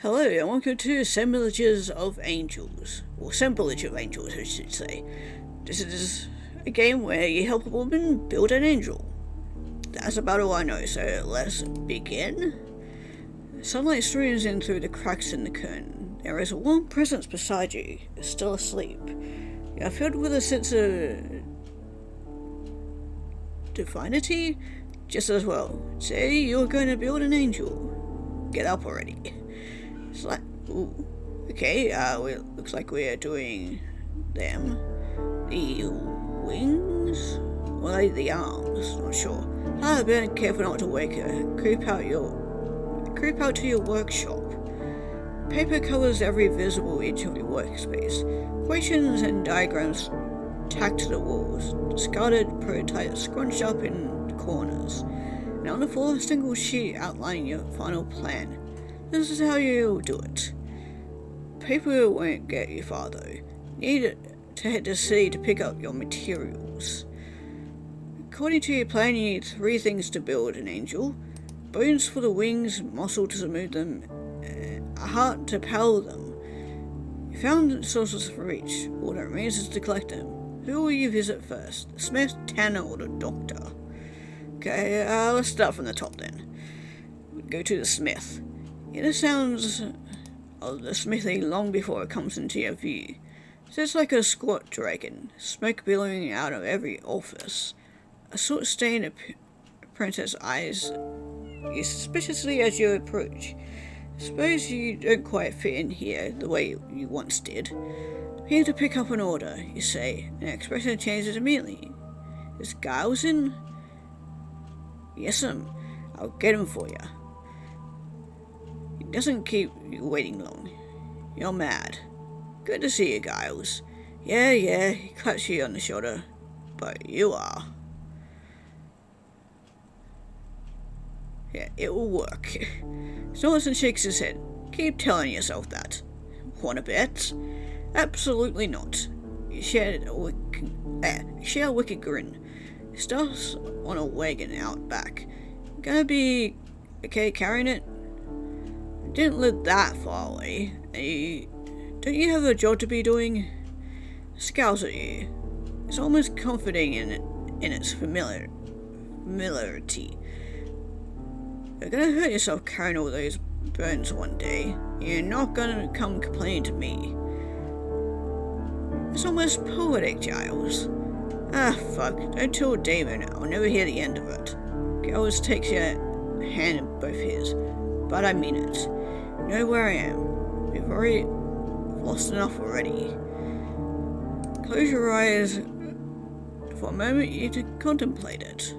Hello and welcome to Assemblages of Angels, or Assemblage of Angels I should say. This is a game where you help a woman build an angel. That's about all I know, so let's begin. Sunlight streams in through the cracks in the curtain. There is a warm presence beside you, still asleep. You are filled with a sense of divinity, just as well. Say you're going to build an angel. Get up already. It's like, ooh, okay, looks like we're doing them. The wings? Or the arms, not sure. Be careful not to wake her. Creep out to your workshop. Paper covers every visible inch of your workspace. Equations and diagrams tacked to the walls. Discarded prototypes scrunched up in corners. And on the floor, a single sheet outlining your final plan. This is how you'll do it. Paper won't get you far though. You need to head to the city to pick up your materials. According to your plan, you need 3 things to build an angel. Bones for the wings, muscle to move them, a heart to power them. You found sources for each. All that remains is to collect them. Who will you visit first? The smith, tanner, or the doctor? Okay, let's start from the top then. Go to the smith. Hear the sounds of the smithy long before it comes into your view. It's like a squat dragon, smoke billowing out of every orifice. A soot-stained apprentice's eyes you suspiciously as you approach. Suppose you don't quite fit in here the way you once did. Here to pick up an order, you say, and the expression changes immediately. Is Giles in? Yes'm, I'll get him for you. He doesn't keep you waiting long. You're mad. Good to see you, Giles. Yeah, he claps you on the shoulder. But you are. Yeah, it will work. Snorson shakes his head. Keep telling yourself that. Wanna bet? Absolutely not. You share a wicked grin. He starts on a wagon out back. Gonna be okay carrying it? Didn't live that far away. Don't you have a job to be doing? Scowls at you. It's almost comforting in its familiarity. You're gonna hurt yourself carrying all those burns one day. You're not gonna come complaining to me. It's almost poetic, Giles. Ah, fuck. Don't tell Damon. I'll never hear the end of it. Giles takes your hand in both his. But I mean it. You know where I am. We've already lost enough already. Close your eyes for a moment you to contemplate it.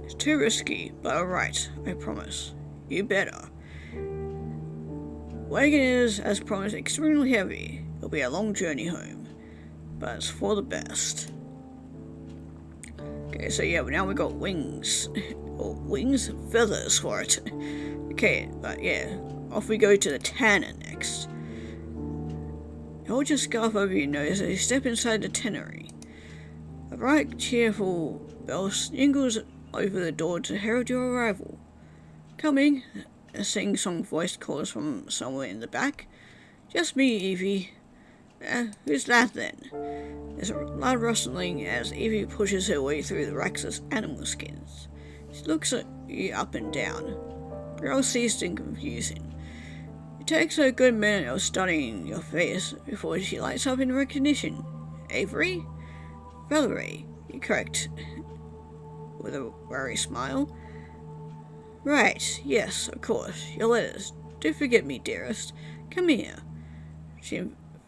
It's too risky, but alright, I promise. You better. Wagon is, as promised, extremely heavy. It'll be a long journey home, but it's for the best. Okay, so yeah, now we got wings. Or wings? Feathers for it. Okay, but yeah, off we go to the tanner next. Hold your scarf over your nose as you step inside the tannery. A bright, cheerful bell jingles over the door to herald your arrival. Coming, a sing-song voice calls from somewhere in the back. Just me, Evie. Who's that then? There's a loud rustling as Evie pushes her way through the racks of animal skins. She looks at you up and down. Brow seized in confusion. It takes her a good minute of studying your face before she lights up in recognition. Avery? Valerie, you correct, with a wary smile. Right, yes, of course, your letters. Don't forget me, dearest. Come here. She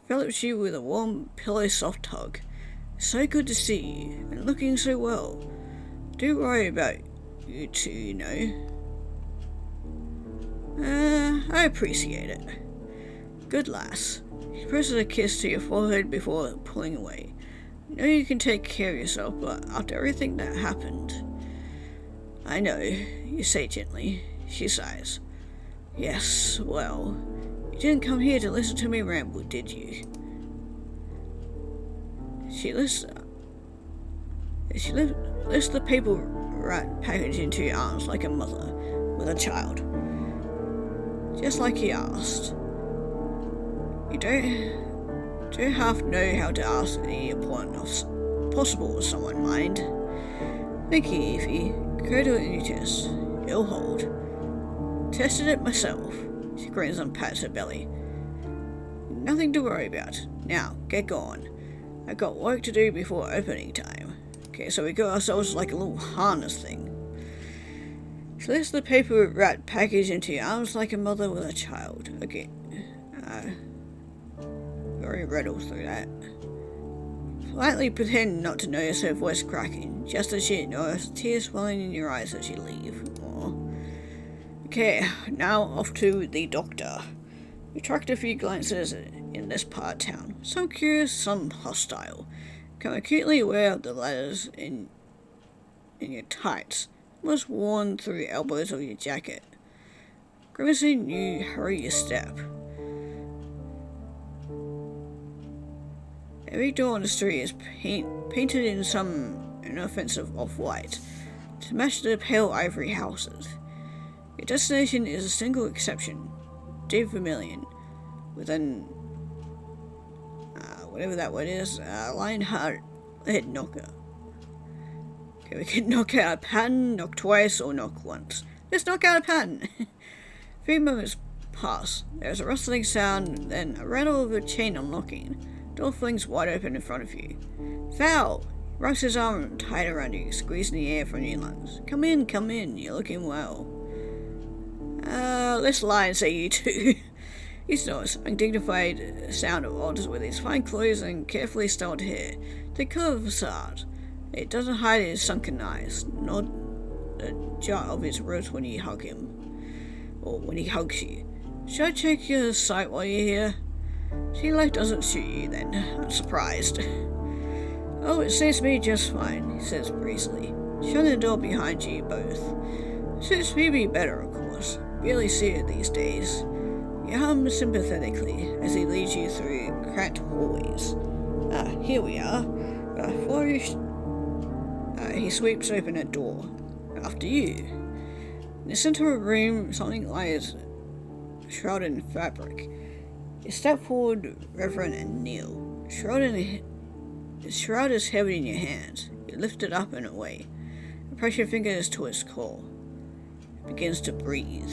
envelops you with a warm, pillow-soft hug. So good to see you, and looking so well. Do worry about you two, you know. I appreciate it. Good lass. She presses a kiss to your forehead before pulling away. I know you can take care of yourself, but after everything that happened... I know, you say gently. She sighs. Yes, well, you didn't come here to listen to me ramble, did you? She lifts the paper rat package into your arms like a mother with a child. just like he asked. You don't half know how to ask any important possible of someone, mind. Thank you, Evie. Go to it in your chest. It'll hold. Tested it myself. She grins and pats her belly. Nothing to worry about. Now, get going. I've got work to do before opening time. Okay, so we got ourselves like a little harness thing. Slips the paper wrapped package into your arms like a mother with a child. Okay. Very rattled through that. Politely pretend not to notice her voice cracking, just as she notices tears welling in your eyes as you leave. Aww. Okay, now off to the doctor. We tracked a few glances in this part of town. Some curious, some hostile. Become acutely aware of the letters in your tights, almost worn through the elbows of your jacket. Grimacing, you hurry your step. Every door on the street is painted in some inoffensive off-white to match the pale ivory houses. Your destination is a single exception, deep vermilion, with an whatever that word is, lion-heart head knocker. Okay, we can knock out a pattern, knock twice, or knock once. Let's knock out a pattern. 3 moments pass. There's a rustling sound, then a rattle of a chain unlocking. Door flings wide open in front of you. Foul! Wraps his arm tight around you, squeezing the air from your lungs. Come in, you're looking well. Let's lie and say you too. He snores, undignified sound of odds with his fine clothes and carefully styled hair. The colour of a facade. It doesn't hide his sunken eyes, nor the jar of his ribs when you hug him. Or when he hugs you. Should I check your sight while you're here? Sea life doesn't suit you then. I'm surprised. Oh, it suits me just fine, he says breezily, shutting the door behind you both. Suits Phoebe better, of course. Barely see it these days. You hum sympathetically as he leads you through cramped hallways. Here we are. He sweeps open a door. After you. In the center of the room, something lies shrouded in fabric. You step forward, reverent, and kneel. The shroud is heavy in your hands. You lift it up and away, and press your fingers to its core. It begins to breathe.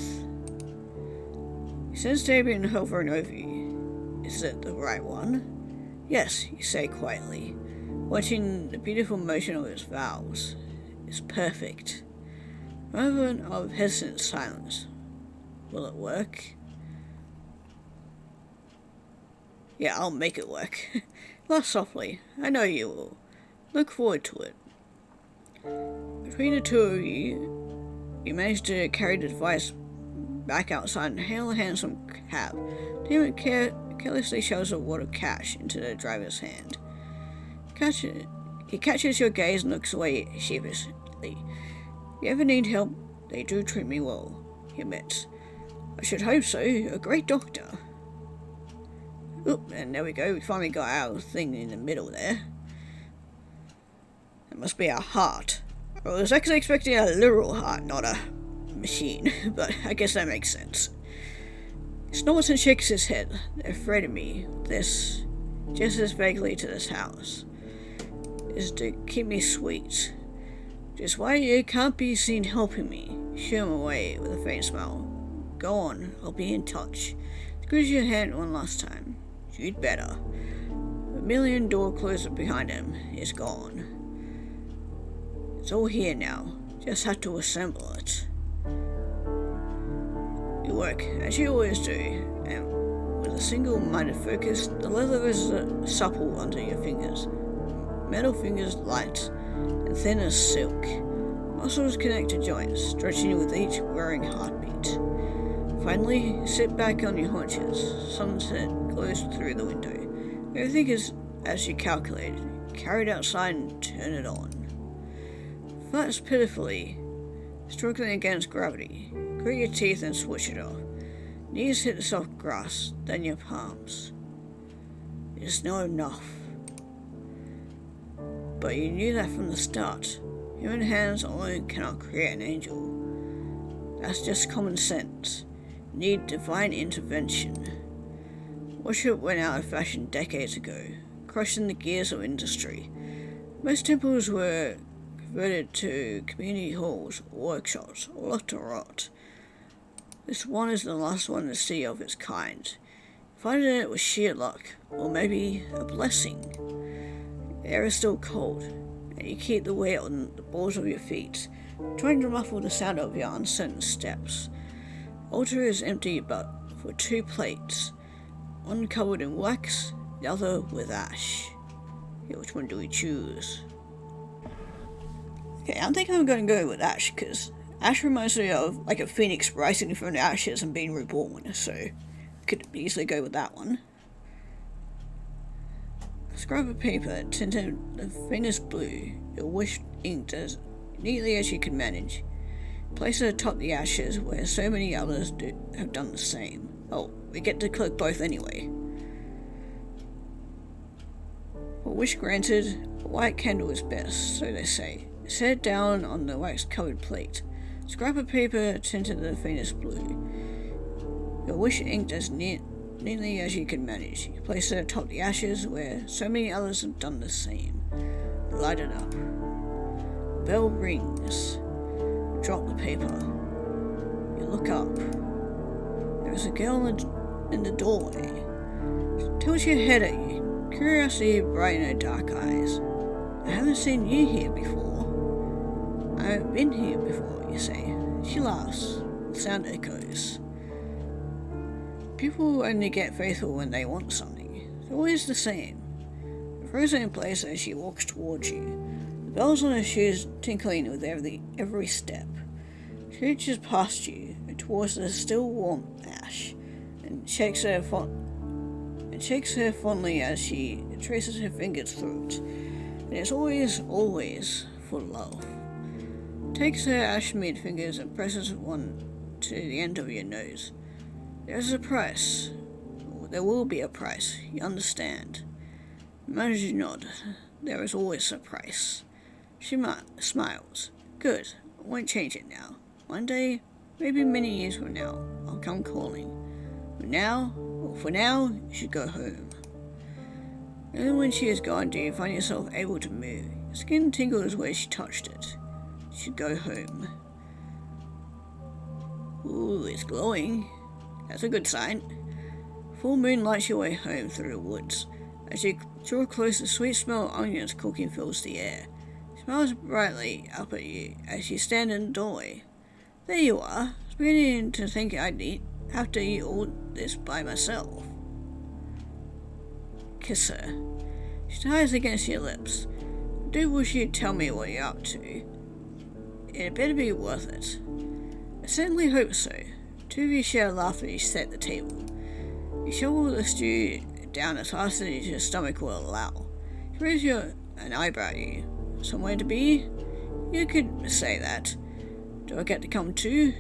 You sense Damien hovering over you. Is it the right one? Yes, you say quietly, watching the beautiful motion of its valves. It's perfect. A moment of hesitant silence. Will it work? Yeah, I'll make it work. Laugh softly. I know you will. Look forward to it. Between the two of you, you manage to carry the device back outside and hail a handsome cab. Damon carelessly shoves a wad of cash into the driver's hand. He catches your gaze and looks away sheepishly. If you ever need help, they do treat me well, he admits. I should hope so. You're a great doctor. Oop, and there we go. We finally got our thing in the middle there. It must be our heart. I was actually expecting a literal heart, not a machine, but I guess that makes sense. He snorts and shakes his head. They're afraid of me. This, just as vaguely to this house, is to keep me sweet. Just why you can't be seen helping me. Shoo him away with a faint smile. Go on, I'll be in touch. Squeeze your hand one last time. You'd better. The million door closes behind him. It's gone. It's all here now. Just have to assemble it. You work, as you always do, and with a single-minded focus, the leather is supple under your fingers. Metal fingers light and thin as silk. Muscles connect to joints, stretching with each whirring heartbeat. Finally, you sit back on your haunches. Sunset glows through the window. Everything is as you calculated. Carry it outside and turn it on. Flats pitifully, struggling against gravity. Grit your teeth and switch it off. Knees hit the soft grass, then your palms. It's not enough. But you knew that from the start. Human hands alone cannot create an angel. That's just common sense. need divine intervention. Worship went out of fashion decades ago, crushing the gears of industry. Most temples were converted to community halls, workshops, or left to rot. This one is the last one to see of its kind. Finding it was sheer luck, or maybe a blessing. The air is still cold, and you keep the weight on the balls of your feet, trying to muffle the sound of your uncertain steps. The altar is empty but for 2 plates, one covered in wax, the other with ash. Okay, which one do we choose? Okay, I think I'm going to go with ash, because ash reminds me of like a phoenix rising from the ashes and being reborn, so could easily go with that one. Scrap of paper tinted the faintest blue, your wish inked as neatly as you could manage. Place it atop the ashes where so many others have done the same. Oh, we get to click both anyway. For wish granted, a white candle is best, so they say. Set it down on the wax-covered plate. Scrap of paper tinted the faintest blue. Your wish inked as neatly as you can manage. You place it atop the ashes where so many others have done the same. Light it up. Bell rings. Drop the paper. You look up. There is a girl in the doorway. She tilts her head at you, curiosity bright in her dark eyes. I haven't seen you here before. I haven't been here before, you say. She laughs. The sound echoes. People only get faithful when they want something. It's always the same. Frozen in place as she walks towards you. The bells on her shoes tinkling with every step. She reaches past you and towards the still warm ash, and shakes her fondly as she traces her fingers through it. And it's always for love. Takes her ash mid fingers and presses one to the end of your nose. There's a price. There will be a price, you understand. Manage to nod. There is always a price. She smiles. Good. I won't change it now. One day, maybe many years from now, I'll come calling. For now, you should go home. And when she is gone, do you find yourself able to move? Your skin tingles where she touched it. You should go home. Ooh, it's glowing. That's a good sign. Full moon lights your way home through the woods. As you draw close, the sweet smell of onions cooking fills the air. She smiles brightly up at you as you stand in the doorway. There you are. I was beginning to think I'd have to eat all this by myself. Kiss her. She ties against your lips. I do wish you'd tell me what you're up to. It better be worth it. I certainly hope so. Two of you share a laugh as you set the table. You shovel the stew down as fast as your stomach will allow. She raises an eyebrow at you. Somewhere to be? You could say that. Do I get to come too?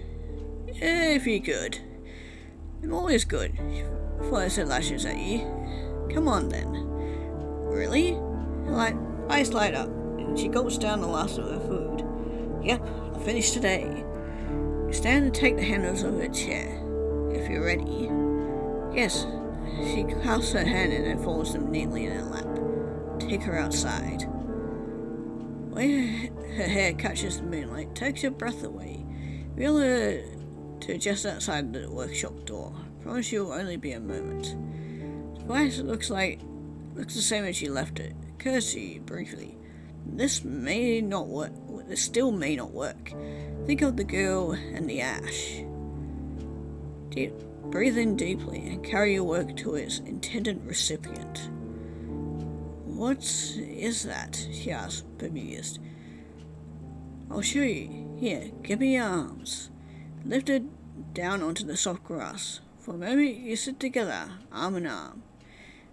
Yeah, if you could. I'm always good. She flies her lashes at you. Come on then. Really? Her eyes light up, and she gulps down the last of her food. Yep, I finished today. You stand and take the handles of her chair, if you're ready. Yes. She clasps her hand and then folds them neatly in her lap. Take her outside. Where her hair catches the moonlight takes your breath away. Wheel her to just outside the workshop door. Promise you'll only be a moment. The place looks the same as you left it. Courtesy briefly. This still may not work. Think of the girl and the ash. Breathe in deeply and carry your work to its intended recipient. What is that? She asks, bemused. I'll show you. Here, give me your arms. Lifted down onto the soft grass. For a moment you sit together, arm in arm.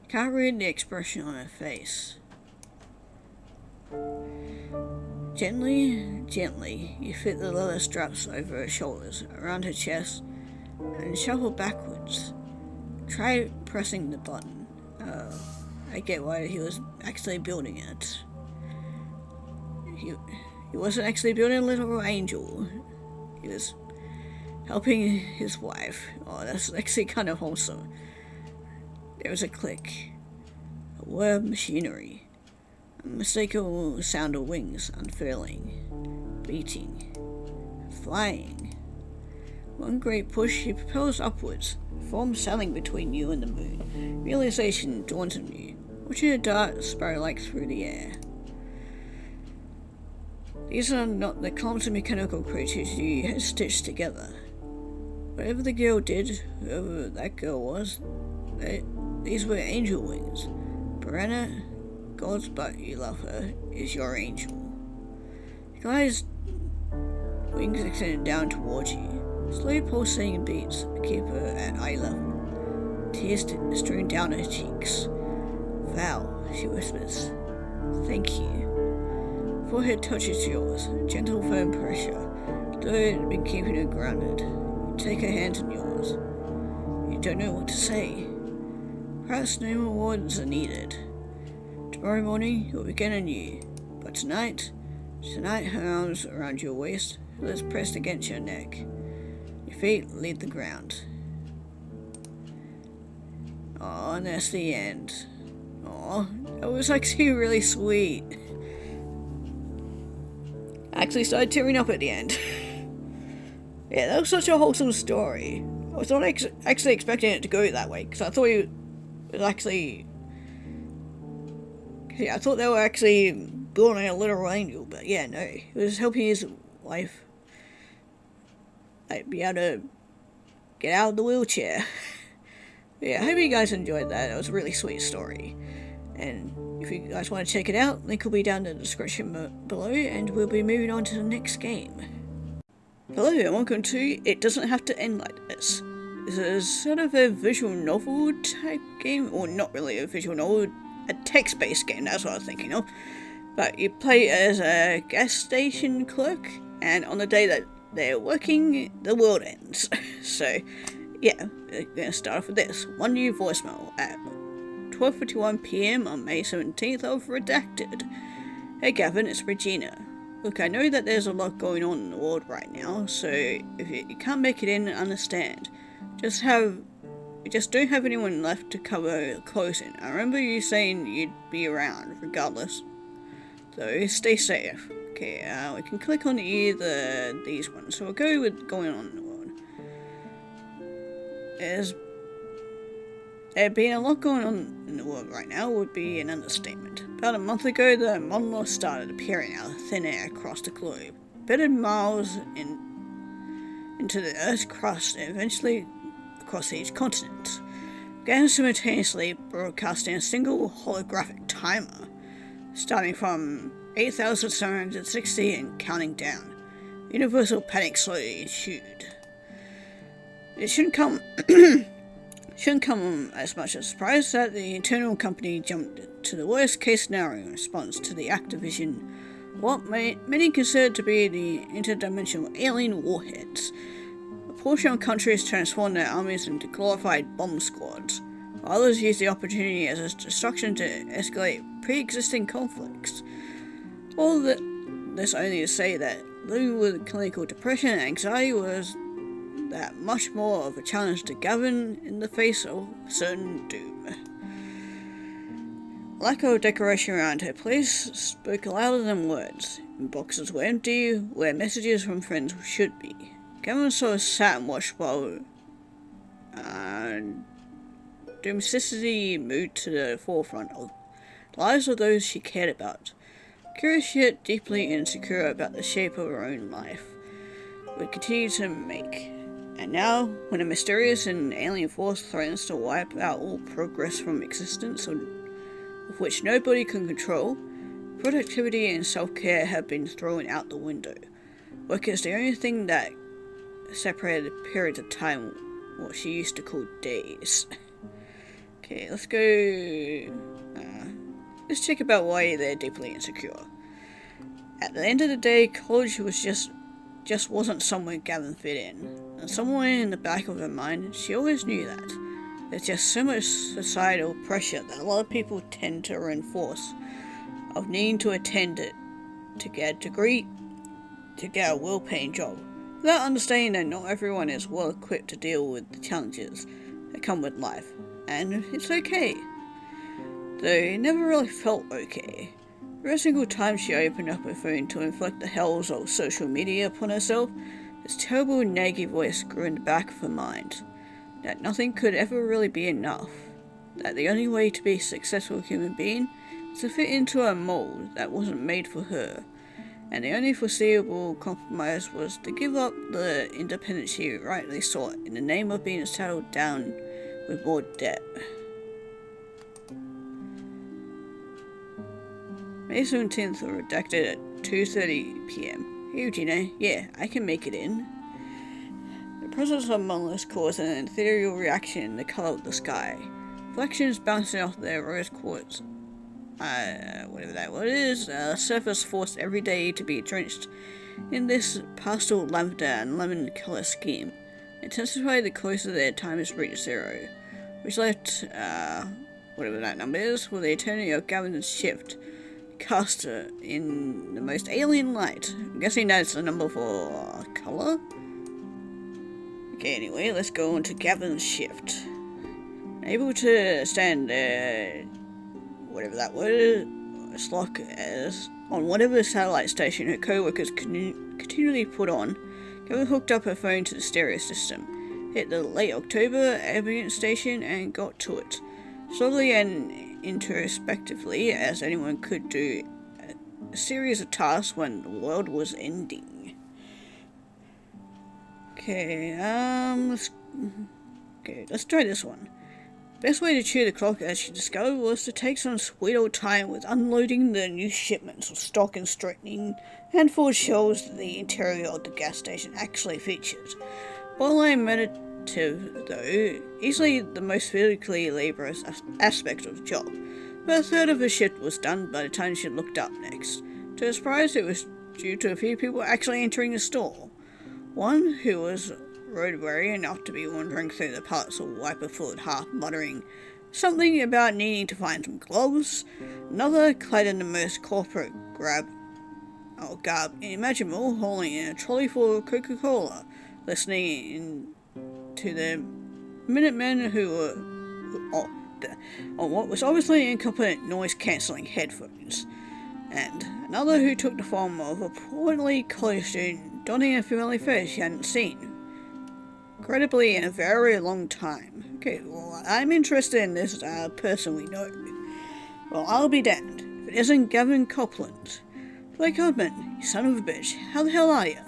Can't read the expression on her face. Gently, you fit the leather straps over her shoulders, around her chest, and shuffle backwards. Try pressing the button. Oh, I get why he was actually building it. He wasn't actually building a little angel. He was helping his wife. Oh, that's actually kind of wholesome. There was a click, a whir of machinery, a unmistakable sound of wings unfurling, beating, flying. One great push, he propels upwards, form sailing between you and the moon. Realization dawns on you, watching a dart spiral-like through the air. These are not the clumsy mechanical creatures you had stitched together. Whatever the girl did, whoever that girl was, these were angel wings. Piranha, God's but you love her, is your angel. The guy's wings extended down towards you, slowly pulsating beats keep her at eye level. Tears streaming down her cheeks. Val, she whispers, thank you. Forehead touches yours, gentle firm pressure, though it had been keeping her grounded. You take her hand in yours. You don't know what to say. Perhaps no more words are needed. Tomorrow morning you'll begin anew, but tonight her arms around your waist, her lips pressed against your neck. Your feet leave the ground. Oh, and that's the end. Oh, that was actually really sweet. I actually started tearing up at the end. Yeah, that was such a wholesome story. I was not actually expecting it to go that way, because I thought it was actually... Yeah, I thought they were actually building a literal angel, but yeah, no. It was helping his wife be able to get out of the wheelchair. Yeah, I hope you guys enjoyed that. It was a really sweet story. And if you guys want to check it out, link will be down in the description below, and we'll be moving on to the next game. Hello and welcome to It Doesn't Have to End Like This. This is sort of a visual novel type game, or not really a visual novel, a text-based game, that's what I was thinking of. But you play as a gas station clerk, and on the day that they're working, the world ends. So, yeah, we're going to start off with this. One new voicemail at 12:51 PM on May 17th of Redacted. Hey Gavin, it's Regina. Look, I know that there's a lot going on in the world right now, so if you can't make it in, understand. Just don't have anyone left to cover closing. I remember you saying you'd be around, regardless. So stay safe. Okay, we can click on either these ones. So we'll go with going on in the world. There being a lot going on in the world right now would be an understatement. About a month ago, the monoliths started appearing out of thin air across the globe, embedded miles into the Earth's crust and eventually across each continent, began simultaneously broadcasting a single holographic timer, starting from 8,760 and counting down. Universal panic slowly ensued. It shouldn't come as much as a surprise that the internal company jumped to the worst case scenario in response to the Activision, what many consider to be the interdimensional alien warheads. A portion of countries transformed their armies into glorified bomb squads, while others used the opportunity as a distraction to escalate pre-existing conflicts. All this only to say that living with clinical depression and anxiety was that much more of a challenge to Gavin in the face of certain doom. Lack of decoration around her place spoke louder than words. Boxes were empty, where messages from friends should be. Gavin sort of sat and watched while domesticity moved to the forefront of the lives of those she cared about. Curious yet deeply insecure about the shape of her own life, would continue to make. And now, when a mysterious and alien force threatens to wipe out all progress from existence, of which nobody can control, productivity and self-care have been thrown out the window. Work is the only thing that separated periods of time, what she used to call days. Okay, let's go... let's check about why they're deeply insecure. At the end of the day, college was just wasn't somewhere Gavin fit in. And somewhere in the back of her mind, she always knew that. There's just so much societal pressure that a lot of people tend to reinforce of needing to attend it, to get a degree, to get a well-paying job, without understanding that not everyone is well equipped to deal with the challenges that come with life, and it's okay. Though it never really felt okay. Every single time she opened up her phone to inflict the hells of social media upon herself, this terrible nagging voice grew in the back of her mind, that nothing could ever really be enough, that the only way to be a successful human being was to fit into a mold that wasn't made for her, and the only foreseeable compromise was to give up the independence she rightly sought in the name of being settled down with more debt. May 17th, redacted at 2:30 p.m. Hey Eugenia, yeah, I can make it in. The presence of Monoliths caused an ethereal reaction in the color of the sky. Reflections bouncing off their rose quartz, whatever that word is, surface forced every day to be drenched in this pastel lavender and lemon color scheme, intensify the closer their time is reached zero, which left, whatever that number is, for the eternity of Gavin's shift, cast in the most alien light. I'm guessing that's a number for color? Okay, anyway, let's go on to Gavin's shift. Able to stand whatever that word is, lock as on whatever satellite station her co-workers continually put on, Gavin hooked up her phone to the stereo system, hit the late October ambient station and got to it. Slowly and introspectively, as anyone could do a series of tasks when the world was ending. Okay, let's try this one. Best way to chew the clock, as she discovered, was to take some sweet old time with unloading the new shipments of stock and straightening handful of shelves that the interior of the gas station actually featured. Borderline meditative, though, easily the most physically laborious aspect of the job. About a third of her shift was done by the time she looked up next. To her surprise, it was due to a few people actually entering the store. One, who was road-weary enough to be wandering through the parts of wiper fluid, half muttering something about needing to find some gloves. Another, clad in the most corporate garb imaginable, hauling in a trolley full of Coca-Cola, listening in to the Minutemen who were on what was obviously incompetent noise-cancelling headphones. And another who took the form of a portly college student donning a familiar face she hadn't seen, incredibly, in a very long time. Okay, well, I'm interested in this person we know. Well, I'll be damned if it isn't Gavin Copeland. Blake Hudman, you son of a bitch, how the hell are you?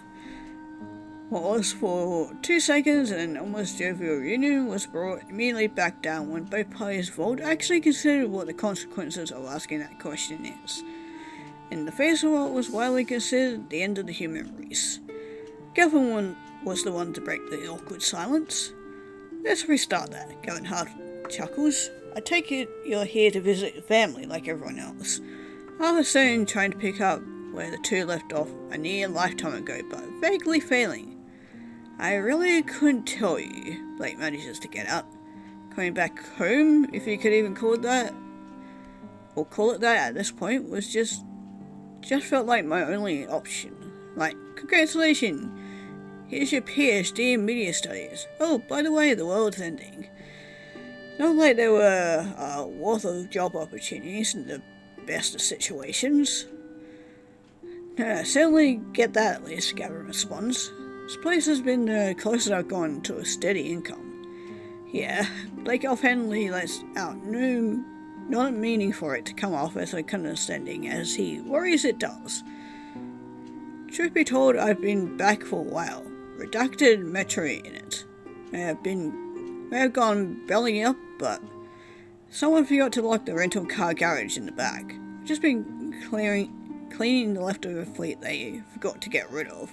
What was for 2 seconds and an almost jovial reunion was brought immediately back down when both parties involved actually considered what the consequences of asking that question is. In the face of what was widely considered the end of the human race, Gavin was the one to break the awkward silence. Let's restart that, Gavin half chuckles. I take it you're here to visit your family like everyone else. I was soon trying to pick up where the two left off a near lifetime ago, but vaguely failing. I really couldn't tell you, Blake manages to get out. Coming back home, if you could even call it that, or call it that at this point, was just felt like my only option. Like, congratulations! Here's your PhD in media studies. Oh, by the way, the world's ending. Not like there were a worth of job opportunities in the best of situations. Certainly get that at least, Gavin responds. This place has been the closest I've gone to a steady income. Yeah, Blake offhandedly lets out not meaning for it to come off as a condescending, as he worries it does. Truth be told, I've been back for a while. Redacted metro in it. May have gone belly up, but someone forgot to lock the rental car garage in the back. I've just been cleaning the leftover fleet they forgot to get rid of.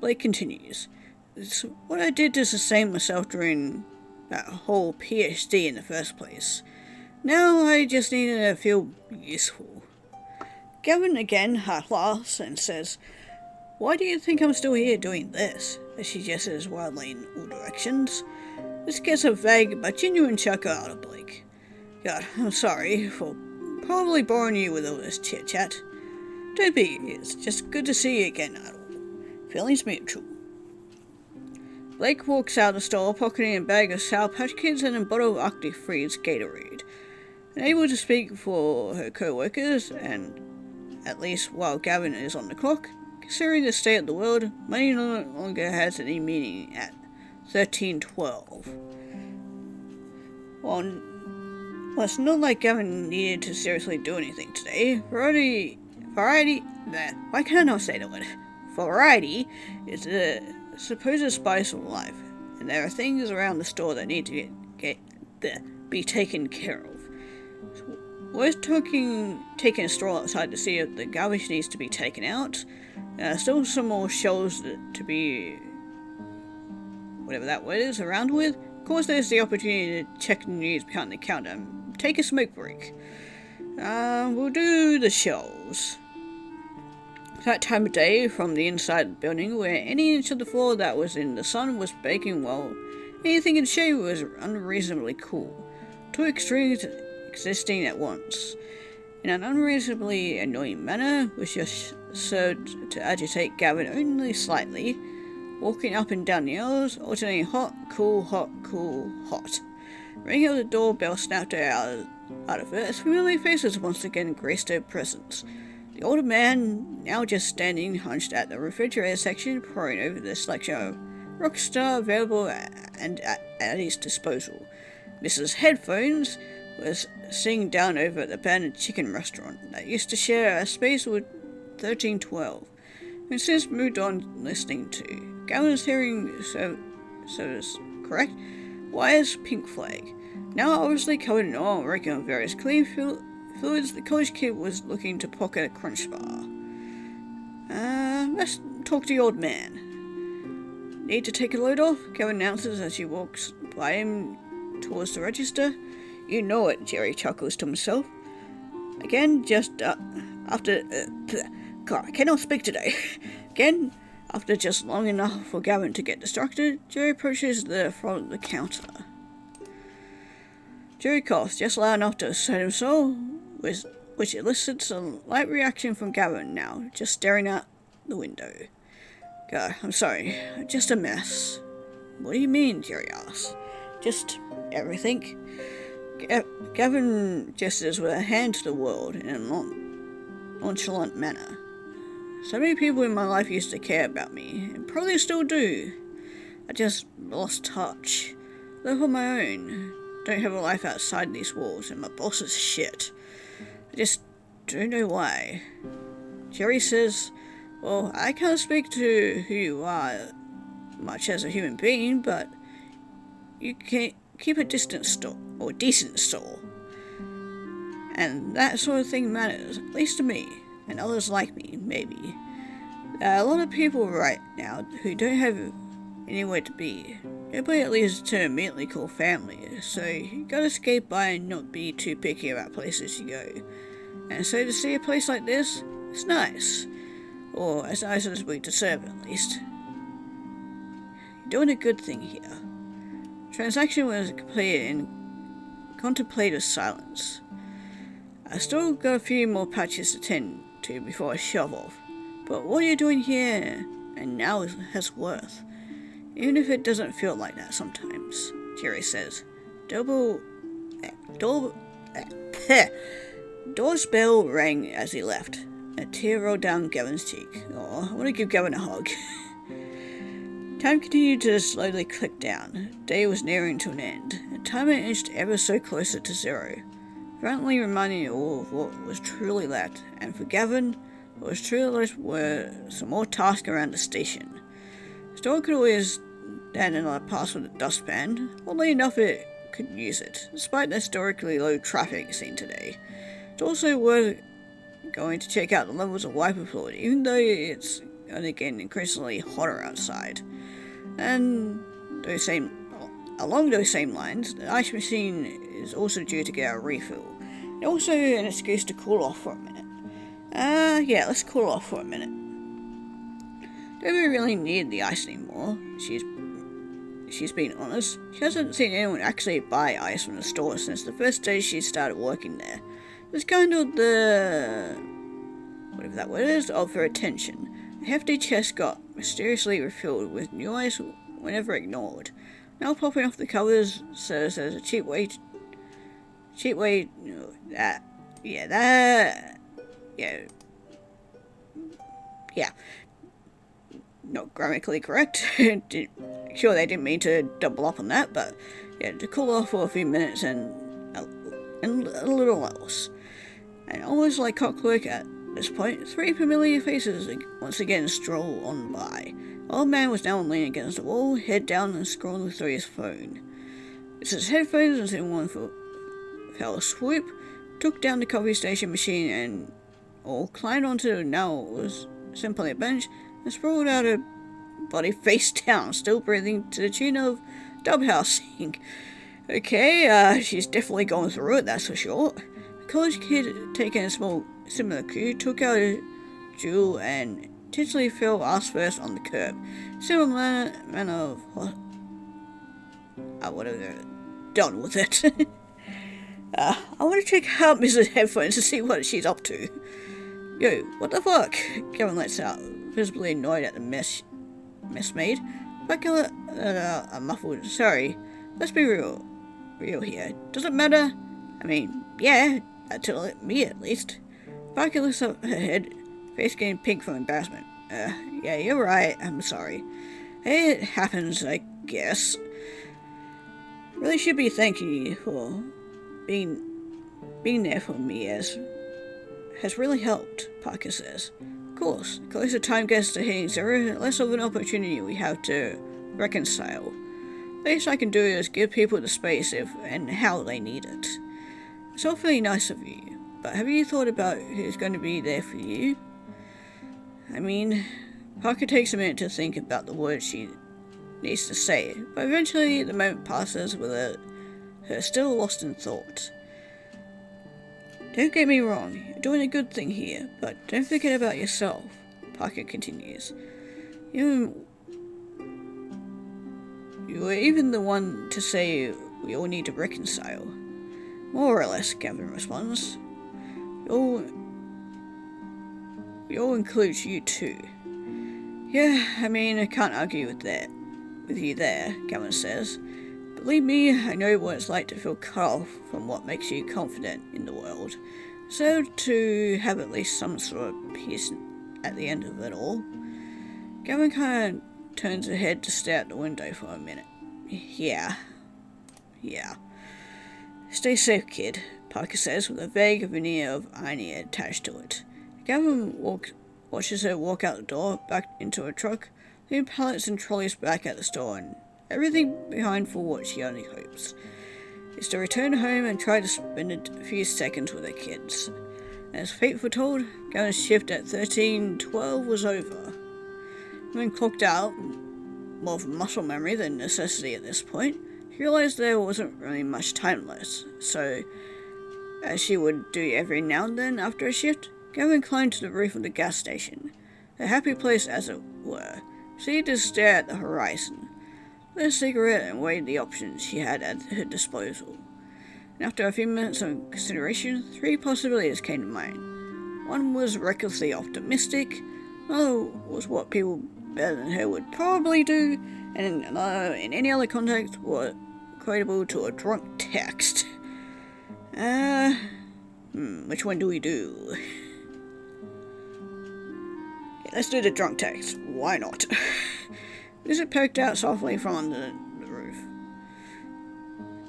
Blake continues. It's what I did to sustain myself during that whole PhD in the first place. Now I just needed to feel useful. Gavin again laughs and says, "Why do you think I'm still here doing this?" as she gestures wildly in all directions. This gets a vague but genuine chuckle out of Blake. God, I'm sorry for probably boring you with all this chit-chat. Don't be, it's just good to see you again, Idol. Feelings mutual. Blake walks out of the store, pocketing a bag of Sour Patch Kids and a bottle of Arctic Freeze Gatorade. Unable to speak for her co-workers, and at least while Gavin is on the clock, considering the state of the world, money no longer has any meaning at 13:12. Well, it's not like Gavin needed to seriously do anything today. Variety, why can't I not say the word? Variety is the supposed spice of life, and there are things around the store that need to be taken care of. So we're taking a stroll outside to see if the garbage needs to be taken out. Still some more shelves to be, whatever that word is, around with. Of course, there's the opportunity to check the news behind the counter and take a smoke break. We'll do the shelves. That time of day, from the inside of the building, where any inch of the floor that was in the sun was baking well, anything in shade was unreasonably cool. Two extremes existing at once. In an unreasonably annoying manner, which just served to agitate Gavin only slightly, walking up and down the aisles, alternating hot, cool, hot, cool, hot. Ringing of the doorbell snapped her out of it as familiar faces once again graced her presence. The older man, now just standing hunched at the refrigerator section, poring over the selection of Rockstar available and at his disposal. Mrs. Headphones was sitting down over at the abandoned chicken restaurant that used to share a space with 1312, and since moved on listening to Gavin's hearing service, correct? Wires Pink Flag. Now obviously covered in oil, regular various clean fluids, the college kid was looking to pocket a crunch bar. Let's talk to the old man. Need to take a load off? Gavin announces as she walks by him towards the register. You know it, Jerry chuckles to himself. Again, just after... God, I cannot speak today. Again, after just long enough for Gavin to get distracted, Jerry approaches the front of the counter. Jerry coughs just loud enough to assert himself, which elicits a light reaction from Gavin now, just staring out the window. God, I'm sorry, just a mess. What do you mean, Jerry asks. Just everything. Gavin gestures with a hand to the world in a nonchalant manner. So many people in my life used to care about me, and probably still do. I just lost touch. Live on my own. Don't have a life outside these walls, and my boss is shit. I just don't know why. Jerry says, well, I can't speak to who you are much as a human being, but you can keep a decent store. And that sort of thing matters, at least to me, and others like me, maybe. There are a lot of people right now who don't have anywhere to be. Nobody at least to immediately call family, so you gotta skate by and not be too picky about places you go. And so to see a place like this, it's nice. Or as nice as we deserve, at least. You're doing a good thing here. Transaction was completed in contemplative silence. I still got a few more patches to tend to before I shove off. But what are you doing here? And now has worth. Even if it doesn't feel like that sometimes, Jerry says. Door's bell rang as he left. A tear rolled down Gavin's cheek. Oh, I want to give Gavin a hug. Time continued to slowly click down. Day was nearing to an end. The timer inched ever so closer to zero, finally reminding you all of what was truly left. And for Gavin, what was truly left were some more tasks around the station. The store could always stand another pass with a dustpan. Oddly enough, it could use it, despite the historically low traffic seen today. It's also worth going to check out the levels of wiper fluid, even though it's only getting increasingly hotter outside. And along those same lines, the ice machine is also due to get a refill. And also an excuse to cool off for a minute. Yeah, let's cool off for a minute. Don't really need the ice anymore. She's been honest. She hasn't seen anyone actually buy ice from the store since the first day she started working there. It's kind of the... whatever that word is, of her attention. The hefty chest got mysteriously refilled with new ice were never ignored. Now popping off the covers serves as a cheap way, yeah, not grammatically correct. Sure, they didn't mean to double up on that, but yeah, to cool off for a few minutes and a little else. And almost like clockwork at this point, 3 familiar faces once again stroll on by. Old man was now leaning against the wall, head down and scrolling through his phone. It's his headphones in one fell swoop, took down the coffee station machine and climbed onto now was simply a bench and sprawled out her body face down, still breathing to the tune of dub housing. Okay, she's definitely going through it, that's for sure. The college kid, taking a small similar cue, took out a jewel and intentionally fell ass first on the curb. Similar manner of whatever, done with it. I want to check out Mrs. Headphones to see what she's up to. Yo, what the fuck? Gavin lets out, visibly annoyed at the mess made. Back at a muffled, sorry, let's be real here. Does it matter? I mean, yeah, to me at least. Parker lifts up her head, face getting pink from embarrassment. Yeah, you're right, I'm sorry. Hey, it happens, I guess. Really should be thanking you for being there for me has really helped, Parker says. Of course, the closer time gets to hitting 0, the less of an opportunity we have to reconcile. The least I can do is give people the space if and how they need it. It's awfully nice of you, but have you thought about who's going to be there for you? I mean, Parker takes a minute to think about the words she needs to say, but eventually the moment passes with her still lost in thought. Don't get me wrong, you're doing a good thing here, but don't forget about yourself, Parker continues. You were even the one to say we all need to reconcile. More or less, Gavin responds. It all includes you too. Yeah, I mean, I can't argue with you there, Gavin says. Believe me, I know what it's like to feel cut off from what makes you confident in the world. So to have at least some sort of peace at the end of it all. Gavin kind of turns her head to stare out the window for a minute. Yeah. Stay safe, kid, Parker says with a vague veneer of irony attached to it. Gavin watches her walk out the door, back into her truck, leaving pallets and trolleys back at the store, and everything behind for what she only hopes is to return home and try to spend a few seconds with her kids. As fate foretold, Gavin's shift at 13:12 was over. When clocked out, more of muscle memory than necessity at this point, she realized there wasn't really much time left, so as she would do every now and then after a shift, Gavin climbed to the roof of the gas station, a happy place as it were, proceeded to stare at the horizon, lit a cigarette and weighed the options she had at her disposal. And after a few minutes of consideration, 3 possibilities came to mind. One was recklessly optimistic, another was what people better than her would probably do, and another, in any other context, was equatable to a drunk text. Which one do we do? Let's do the drunk text. Why not? Lizard poked out softly from under the roof.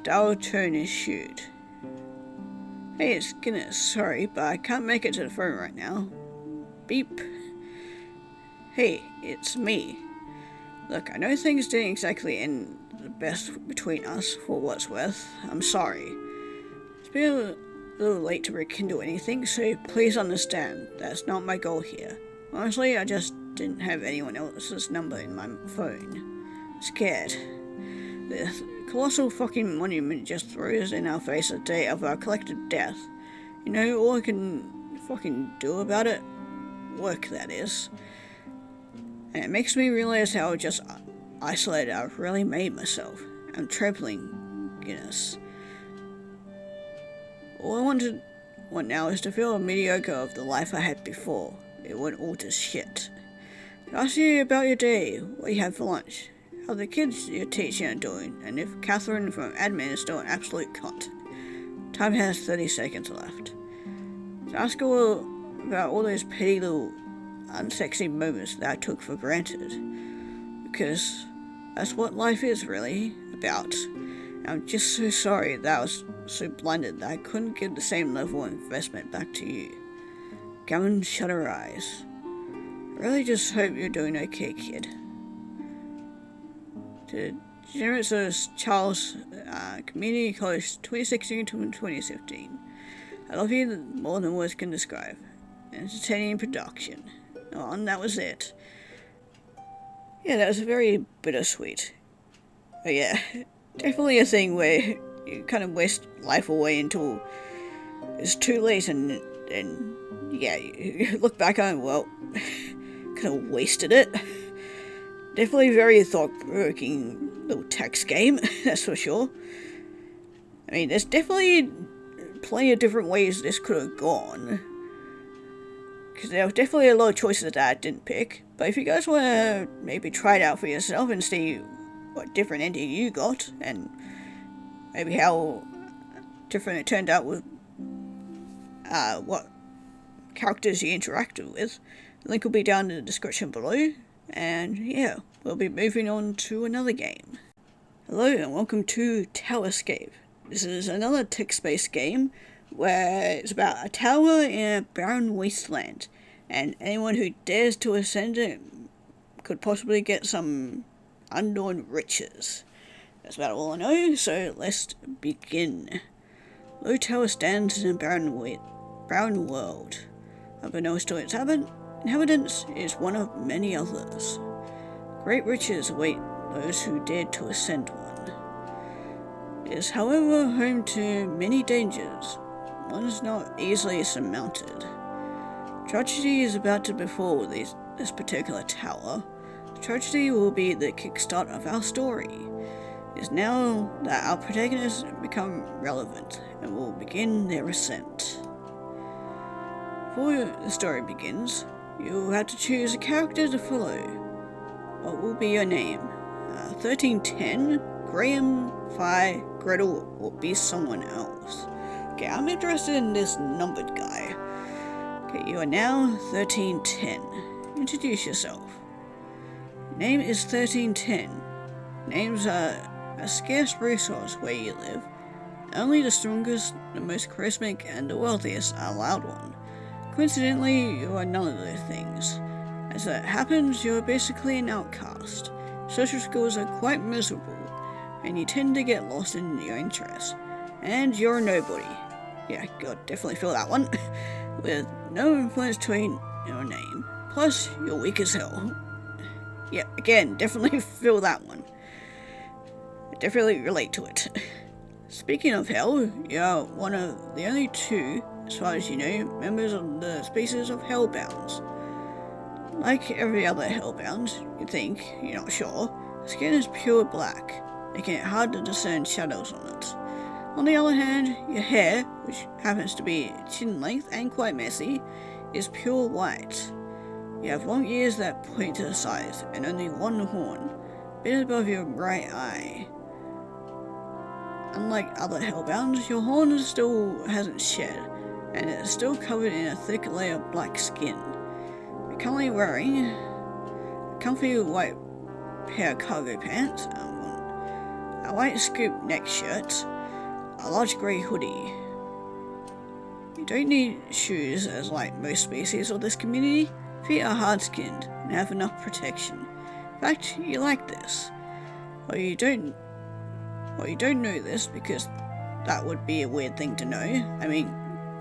Dale turned his chute. Hey, it's Guinness. Sorry, but I can't make it to the phone right now. Beep. Hey, it's me. Look, I know things didn't exactly end the best between us, for what's worth. I'm sorry. It's been a little late to rekindle anything, so please understand that's not my goal here. Honestly, I just didn't have anyone else's number in my phone. Scared. The colossal fucking monument just throws in our face the day of our collective death. You know, all I can fucking do about it? Work, that is. And it makes me realize how just isolated I've really made myself. I'm trampling Guinness. All I want now is to feel mediocre of the life I had before. It went all to shit. I asked you about your day, what you had for lunch, how the kids you're teaching are doing, and if Catherine from admin is still an absolute cunt. Time has 30 seconds left. So ask her about all those petty little unsexy moments that I took for granted. Because that's what life is really about. And I'm just so sorry that I was so blinded that I couldn't give the same level of investment back to you. Gammon shut her eyes. I really just hope you're doing okay, kid. To Generous Charles, Community College 2016 to 2017. I love you more than words can describe. Entertaining production. Oh, and that was it. Yeah, that was very bittersweet. But yeah, definitely a thing where you kind of waste life away until it's too late, and yeah, you look back on, well, kind of wasted it. Definitely very thought-provoking little text game, that's for sure. I mean, there's definitely plenty of different ways this could have gone. Because there were definitely a lot of choices that I didn't pick. But if you guys want to maybe try it out for yourself and see what different ending you got, and maybe how different it turned out with what characters you interacted with, the link will be down in the description below. And yeah, we'll be moving on to another game. Hello and welcome to Towerscape. This is another text-based game where it's about a tower in a barren wasteland, and anyone who dares to ascend it could possibly get some unknown riches. That's about all I know, so let's begin. Low tower stands in a barren world. Unbeknownst to its inhabitants is one of many others. Great riches await those who dared to ascend one. It is, however, home to many dangers, ones not easily surmounted. Tragedy is about to befall this particular tower. The tragedy will be the kickstart of our story. It is now that our protagonists become relevant and will begin their ascent. Before the story begins, you will have to choose a character to follow. What will be your name? 1310, Graham, Phi, Gretel, or be someone else? Okay, I'm interested in this numbered guy. Okay, you are now 1310. Introduce yourself. Name is 1310. Names are a scarce resource where you live. Only the strongest, the most charismatic, and the wealthiest are allowed one. Coincidentally, you are none of those things. As it happens, you are basically an outcast. Social skills are quite miserable, and you tend to get lost in your interests. And you're a nobody. Yeah, God, definitely feel that one. With no influence to your name. Plus, you're weak as hell. Yeah, again, definitely feel that one. I definitely relate to it. Speaking of hell, you're one of the only two, as far as you know, members of the species of hellbounds. Like every other hellbound, you think, you're not sure, the skin is pure black, making it hard to discern shadows on it. On the other hand, your hair, which happens to be chin length and quite messy, is pure white. You have long ears that point to the sides, and only one horn, a bit above your right eye. Unlike other hellbounds, your horn still hasn't shed, and it is still covered in a thick layer of black skin. You're currently wearing a comfy white pair of cargo pants, a white scoop neck shirt, a large grey hoodie. You don't need shoes, as like most species of this community, feet are hard-skinned and have enough protection. In fact, you like this. Well, you don't know this because that would be a weird thing to know. I mean,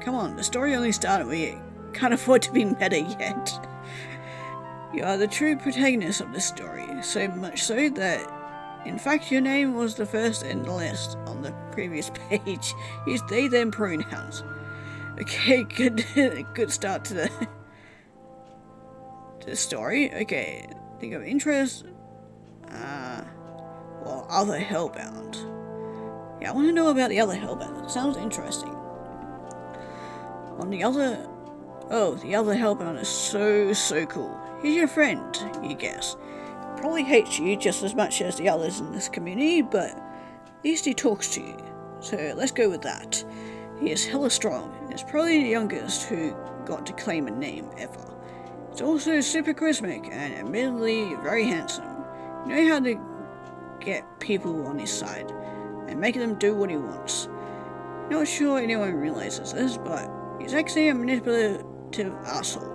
come on, the story only started when you can't afford to be meta yet. You are the true protagonist of this story, so much so that, in fact, your name was the first in the list on the previous page. Use they them pronouns. Okay, good start to the story. Okay, think of interest. Well, other hellbound. Yeah, I want to know about the other hellbound. It sounds interesting. The other hellbound is so cool. He's your friend, you guess. probably hates you just as much as the others in this community, but at least he talks to you. So let's go with that. He is hella strong, and is probably the youngest who got to claim a name ever. He's also super charismatic and admittedly very handsome. You know how to get people on his side and make them do what he wants. Not sure anyone realizes this, but he's actually a manipulative asshole.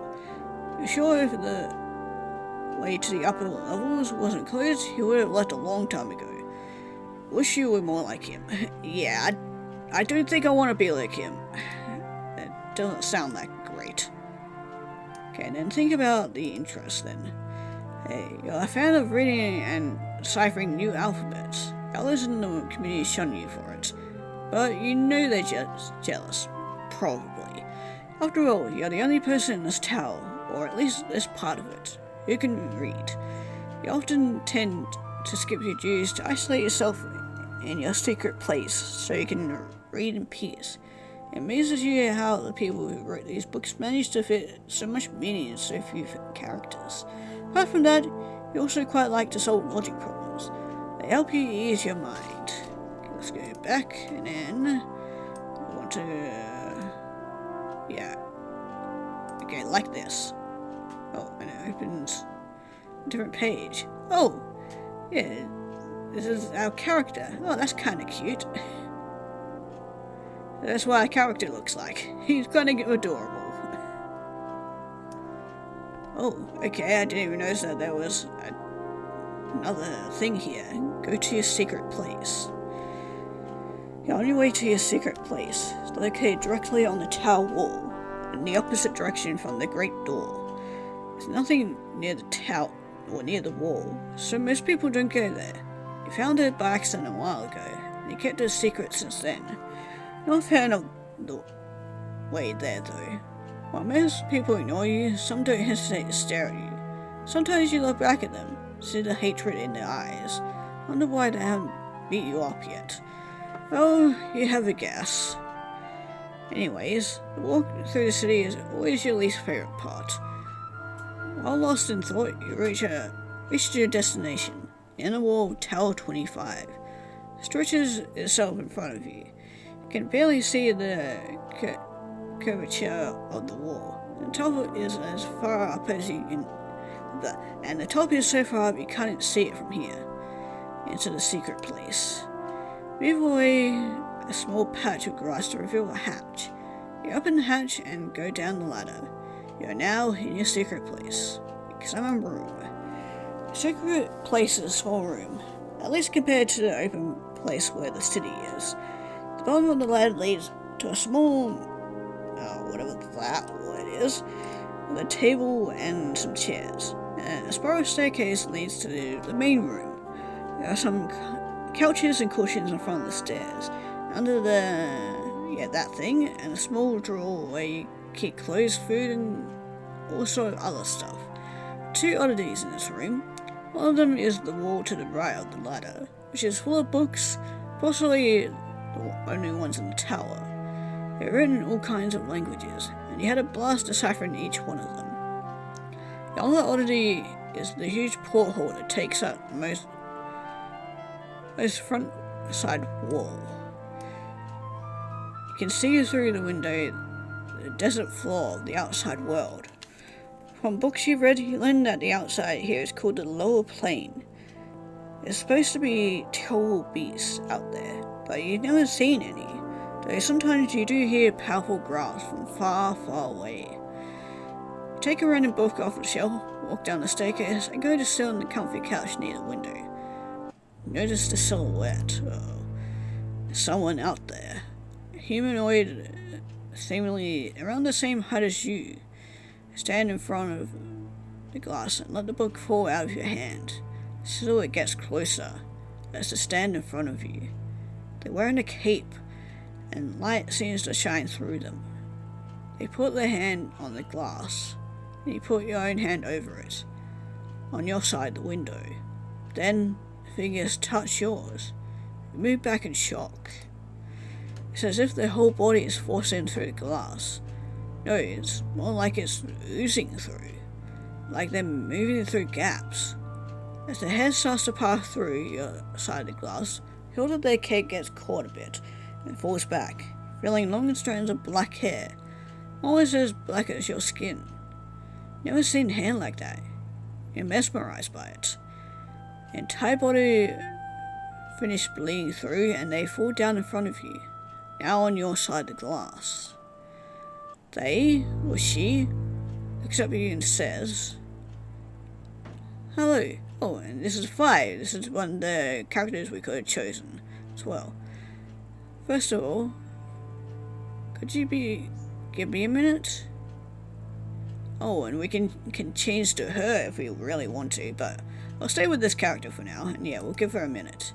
You're sure if the way to the upper levels wasn't closed, he would have left a long time ago. Wish you were more like him. Yeah, I don't think I want to be like him. That doesn't sound that great. Okay, then think about the interest then. Hey, you're a fan of reading and deciphering new alphabets. Others in the community shun you for it, but you know they're just jealous. Probably. After all, you're the only person in this tower, or at least this part of it, who can read. You often tend to skip your dues to isolate yourself in your secret place so you can read in peace. It amazes you how the people who wrote these books managed to fit so much meaning in so few characters. Apart from that, you also quite like to solve logic problems. They help you ease your mind. Okay, let's go back, and then I want to, yeah. Okay, like this. Oh, and it opens a different page. Oh, yeah, this is our character. Oh, that's kind of cute. That's what our character looks like. He's kind of adorable. Oh, okay, I didn't even notice that there was another thing here. Go to your secret place. You're on your way to your secret place. It's located directly on the tower wall, in the opposite direction from the great door. There's nothing near the tower or near the wall, so most people don't go there. You found it by accident a while ago, and you kept it a secret since then. Not a fan of the way there though. While most people ignore you, some don't hesitate to stare at you. Sometimes you look back at them, see the hatred in their eyes, wonder why they haven't beat you up yet. Oh, you have a guess. Anyways, the walk through the city is always your least favourite part. While lost in thought, you reached your destination, the inner wall of Tower 25. It stretches itself in front of you. You can barely see the curvature of the wall. The top is as far up as you can, and the top is so far up you can't see it from here. Into the secret place. Move away a small patch of grass to reveal a hatch. You open the hatch and go down the ladder. You are now in your secret place. Examine room. The secret place is a small room, at least compared to the open place where the city is. The bottom of the ladder leads to a small, whatever that word is, with a table and some chairs. And a spiral staircase leads to the main room. There are some couches and cushions in front of the stairs. Under that thing, and a small drawer where you keep clothes, food, and all sort of other stuff. Two oddities in this room. One of them is the wall to the right of the ladder, which is full of books, possibly the only ones in the tower. They're written in all kinds of languages, and you had a blast deciphering each one of them. The other oddity is the huge porthole that takes up most front side wall. You can see through the window the desert floor of the outside world. From books you've read, you learn that the outside here is called the lower plane. There's supposed to be terrible beasts out there, but you've never seen any, though sometimes you do hear powerful growls from far, far away. You take a random book off the shelf, walk down the staircase, and go to sit on the comfy couch near the window. Notice the silhouette of someone out there. A humanoid, seemingly around the same height as you. Stand in front of the glass and let the book fall out of your hand. The silhouette gets closer as they stand in front of you. They're wearing a cape, and light seems to shine through them. They put their hand on the glass, and you put your own hand over it, on your side of the window. Then the figures touch yours. You move back in shock. It's as if their whole body is forced in through the glass. No, it's more like it's oozing through, like they're moving through gaps. As the head starts to pass through your side of the glass, the hilt of their cape gets caught a bit and falls back, revealing long strands of black hair, almost as black as your skin. Never seen hair like that. You're mesmerized by it. The entire body finish bleeding through and they fall down in front of you, now on your side of the glass. They, or she, looks up at you and says, "Hello." Oh, and this is Fi. This is one of the characters we could have chosen as well. First of all, could you give me a minute? Oh, and we can change to her if we really want to, but I'll stay with this character for now, and yeah, we'll give her a minute.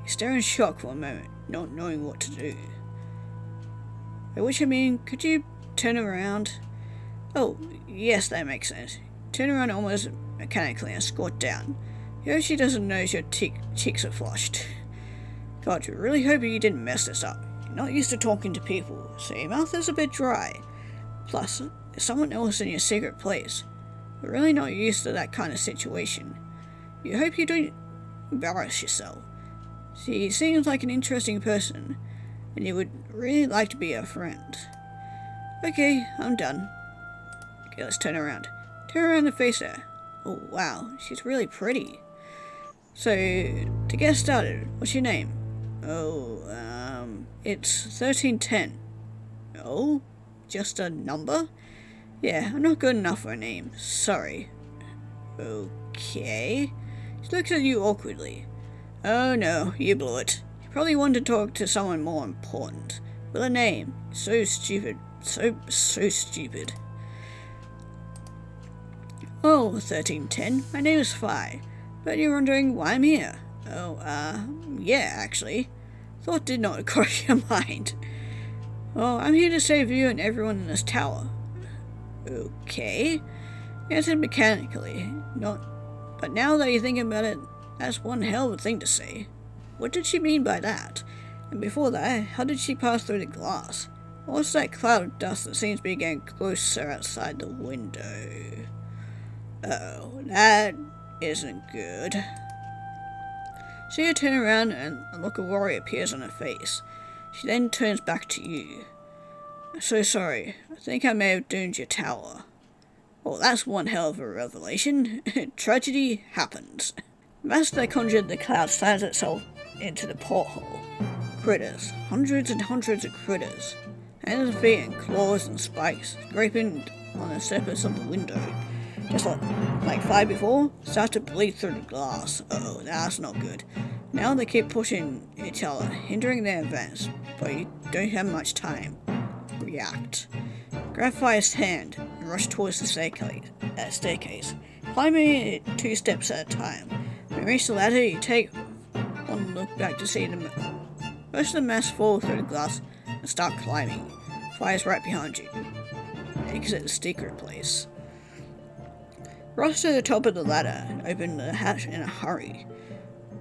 You stare in shock for a moment, not knowing what to do. By which I mean, could you turn around? Oh, yes, that makes sense. Turn around almost mechanically and squat down. You hope she doesn't notice your cheeks are flushed. God, you really hope you didn't mess this up. You're not used to talking to people, so your mouth is a bit dry. Plus, there's someone else in your secret place. You're really not used to that kind of situation. You hope you don't embarrass yourself. She seems like an interesting person, and you would really like to be her friend. Okay, I'm done. Okay, let's turn around. Turn around and face her. Oh wow, she's really pretty. So, to get started, what's your name? Oh, it's 1310. Oh? Just a number? Yeah, I'm not good enough for a name. Sorry. Okay. She looks at you awkwardly. Oh no, you blew it. You probably wanted to talk to someone more important. With a name. So stupid. So stupid. Oh, 1310. My name is Fi. But you're wondering why I'm here. Oh, yeah, actually. Thought did not cross your mind. Well, I'm here to save you and everyone in this tower. Okay. Answered mechanically. But now that you think about it, that's one hell of a thing to say. What did she mean by that? And before that, how did she pass through the glass? What's that cloud of dust that seems to be getting closer outside the window? Uh-oh, that isn't good. So you turn around and a look of worry appears on her face. She then turns back to you. I'm so sorry. I think I may have doomed your tower. Well, that's one hell of a revelation. Tragedy happens. The mass that conjured the cloud slams itself into the porthole. Critters. Hundreds and hundreds of critters. Hands and feet and claws and spikes scraping on the surface of the window. Just like Fi before, start to bleed through the glass. Uh-oh, that's not good. Now they keep pushing each other, hindering their advance, but you don't have much time. React. Grab Fi's hand and rush towards the staircase, climbing it 2 steps at a time. When you reach the ladder, you take one look back to see most of the mass fall through the glass and start climbing. Fi's right behind you. Exit the secret place. Rush to the top of the ladder and open the hatch in a hurry.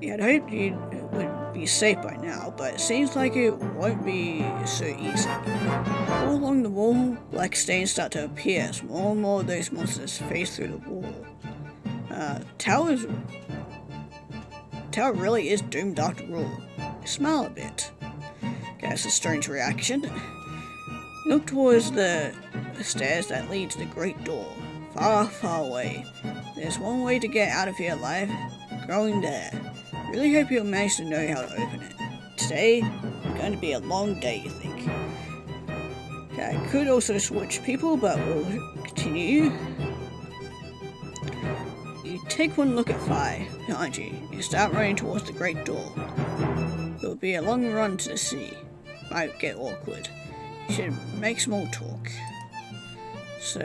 You had hoped you would be safe by now, but it seems like it won't be so easy. All along the wall, black stains start to appear as more and more of those monsters phase through the wall. Tower really is doomed after all. You smile a bit. Okay, that's a strange reaction. Look towards the stairs that lead to the great door. Far, far away. There's one way to get out of here alive. Going there. Really hope you'll manage to know how to open it. Today is going to be a long day, you think. Okay, I could also switch people, but we'll continue. You take one look at Fi behind you. You start running towards the great door. It will be a long run to the city. Might get awkward. You should make small talk. So,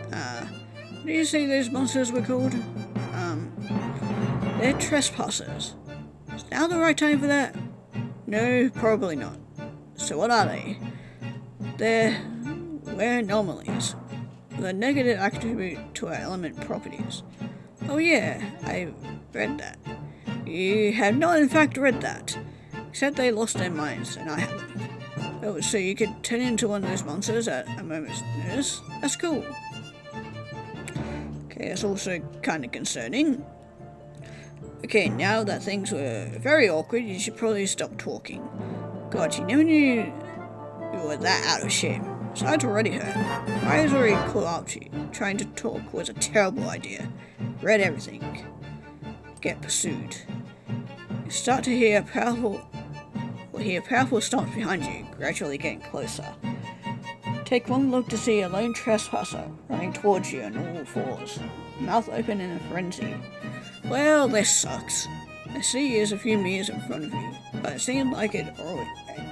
what do you say those monsters were called? They're trespassers. Is now the right time for that? No, probably not. So what are they? We're anomalies, with a negative attribute to our element properties. Oh yeah, I read that. You have not in fact read that. Except they lost their minds, and I haven't. Oh, so you could turn into one of those monsters at a moment's notice? That's cool. Okay, that's also kind of concerning. Okay, now that things were very awkward, you should probably stop talking. God, you never knew you were that out of shape. Sides already hurt. My eyes already caught up to you. Trying to talk was a terrible idea. Read everything. Get pursued. You start to hear powerful stomps behind you, gradually getting closer. Take one look to see a lone trespasser running towards you on all fours, mouth open in a frenzy. Well, this sucks. I see he is a few meters in front of you, but it seemed like it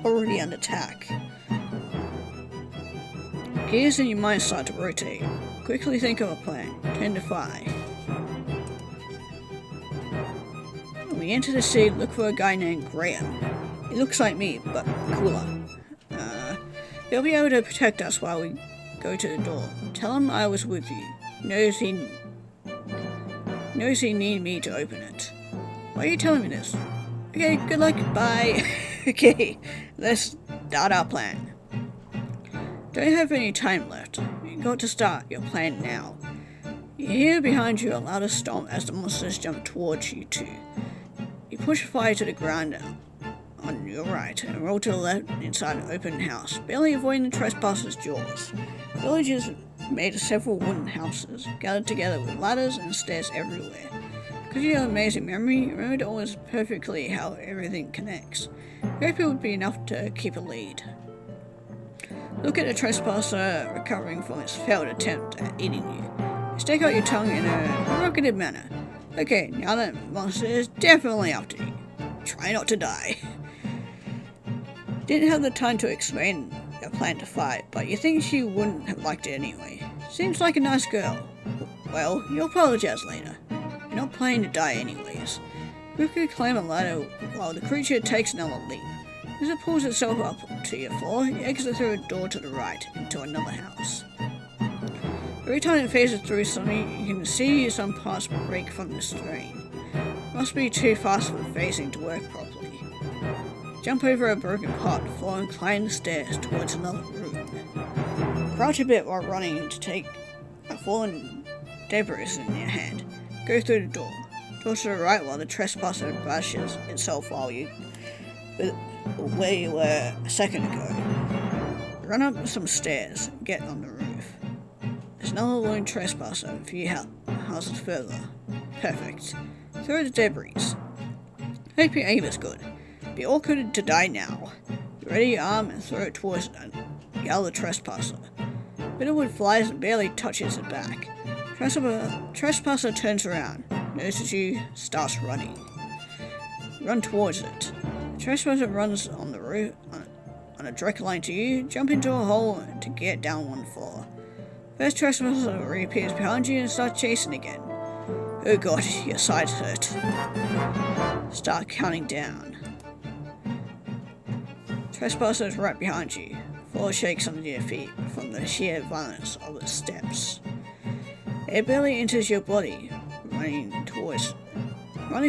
already under attack. Gears in your mind start to rotate. Quickly think of a plan. 10 to 5. When we enter the city, look for a guy named Graham. He looks like me, but cooler. He'll be able to protect us while we go to the door. Tell him I was with you. He knows he need me to open it. Why are you telling me this? Okay, good luck, bye. Okay, let's start our plan. Don't have any time left. You got to start your plan now. You hear behind you a louder stomp as the monsters jump towards you two. You push fire to the ground on your right and roll to the left inside an open house, barely avoiding the trespassers' jaws. Villagers made of several wooden houses, gathered together with ladders and stairs everywhere. Because you have amazing memory, you remembered almost perfectly how everything connects. You hope it would be enough to keep a lead. Look at the trespasser recovering from its failed attempt at eating you. You stick out your tongue in a provocative manner. Okay, now that monster is definitely after you. Try not to die. Didn't have the time to explain your plan to fight, but you think she wouldn't have liked it anyway. Seems like a nice girl. Well, you'll apologize later. You're not planning to die anyways. Quickly climb a ladder while the creature takes another leap. As it pulls itself up to your floor, you exit through a door to the right into another house. Every time it phases through something, you can see some parts break from the strain. Must be too fast for the phasing to work properly. Jump over a broken pot, fall and climb the stairs towards another room. Crouch a bit while running to take a fallen debris in your hand. Go through the door. Door to the right while the trespasser bashes itself where you were a second ago. Run up some stairs and get on the roof. There's another lone trespasser a few houses further. Perfect. Throw the debris. Hope your aim is good. Be awkward to die now. Ready your arm and throw it towards the other trespasser. Bit of wood flies and barely touches it back. Trespasser turns around, notices you, starts running. Run towards it. The trespasser runs on the roof on a direct line to you. Jump into a hole to get down one floor. First trespasser reappears behind you and starts chasing again. Oh god, your sides hurt. Start counting down. Trespasser is right behind you. Floor shakes under your feet from the sheer violence of the steps. It barely enters your body. Running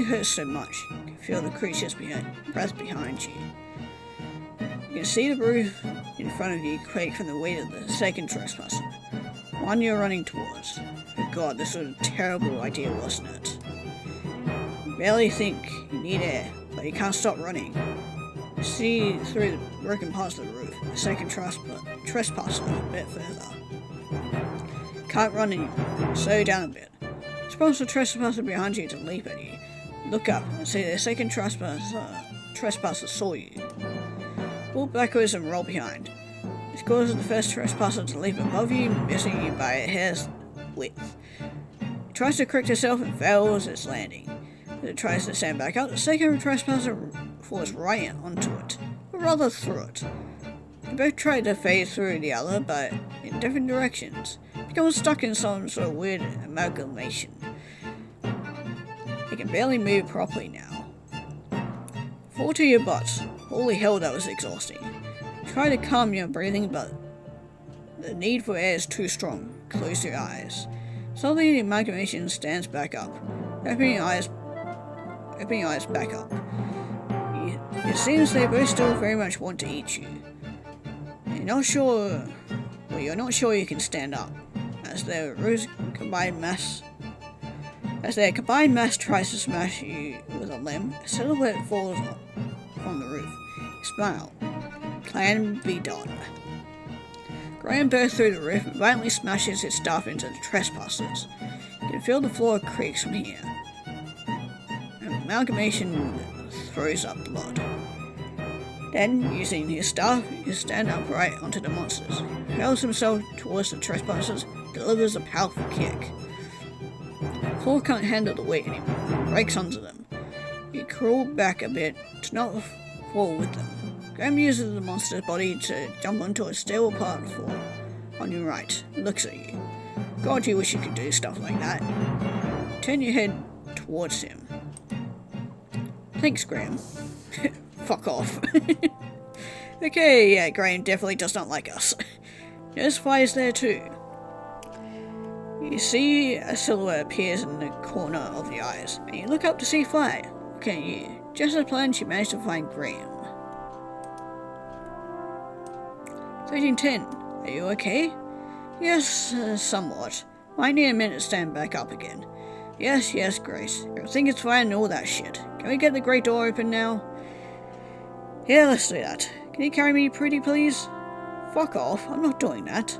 hurts so much. You can feel the creature's breath behind you. You can see the roof in front of you quake from the weight of the second trespasser. One you're running towards. Oh god, this was a terrible idea, wasn't it? You barely think you need air, but you can't stop running. You see through the broken parts of the roof, the second trespasser a bit further. Can't run anymore. Slow down a bit. Suppose the trespasser behind you to leap at you. Look up and see the second trespasser saw you. Walk backwards and roll behind. This causes the first trespasser to leap above you, missing you by a hair's width. It tries to correct itself and fails its landing. As it tries to stand back up, the second trespasser falls right onto it, or rather through it. They both try to phase through the other, but in different directions. Become stuck in some sort of weird amalgamation. They can barely move properly now. Fall to your butts. Holy hell, that was exhausting. Try to calm your breathing, but the need for air is too strong. Close your eyes. Suddenly the amalgamation stands back up. Open your eyes back up. It seems they both still very much want to eat you. You're not sure you can stand up. As their combined mass tries to smash you with a limb, a silhouette falls from the roof. You smile. Plan be done. Graham bursts through the roof and violently smashes his staff into the trespassers. You can feel the floor creaks from here. Amalgamation throws up blood. Then, using his staff, you stand upright onto the monsters. He hurls himself towards the trespassers, delivers a powerful kick. The floor can't handle the weight anymore, breaks under them. You crawl back a bit to not fall with them. Graham uses the monster's body to jump onto a stable part of the floor. On your right, looks at you. God, you wish you could do stuff like that. Turn your head towards him. Thanks, Graham. Fuck off. Okay, yeah, Graham definitely does not like us. There's fires there too. You see a silhouette appears in the corner of the eyes, and you look up to see fire. Okay, you. Just as planned, you managed to find Graham. 1310, are you okay? Yes, somewhat. Might need a minute to stand back up again. Yes, great. Everything is fine and all that shit. Can we get the great door open now? Yeah, let's do that. Can you carry me pretty, please? Fuck off, I'm not doing that.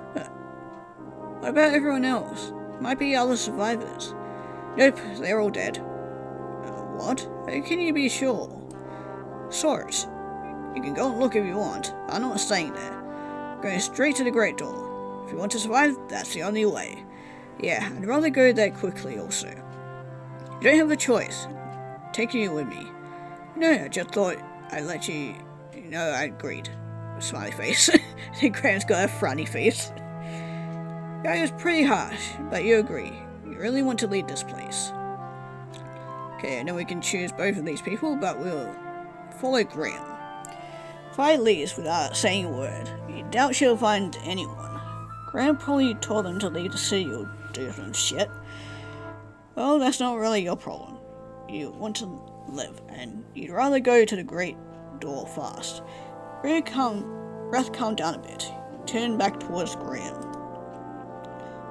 What about everyone else? Might be other survivors. Nope, they're all dead. What? How can you be sure? Sort. You can go and look if you want, but I'm not staying there. I'm going straight to the great door. If you want to survive, that's the only way. Yeah, I'd rather go there quickly also. You don't have a choice. I'm taking you with me. No, I just thought I'd let you... No, I agreed. Smiley face. I think Graham's got a frowny face. Yeah, it was pretty harsh, but you agree. You really want to lead this place. Okay, I know we can choose both of these people, but we'll follow Graham. Fi leaves without saying a word. You doubt she'll find anyone. Graham probably told them to leave the city or do some shit. Well, that's not really your problem. You want to live, and you'd rather go to the great door fast. Breath calm down a bit. Turn back towards Graham.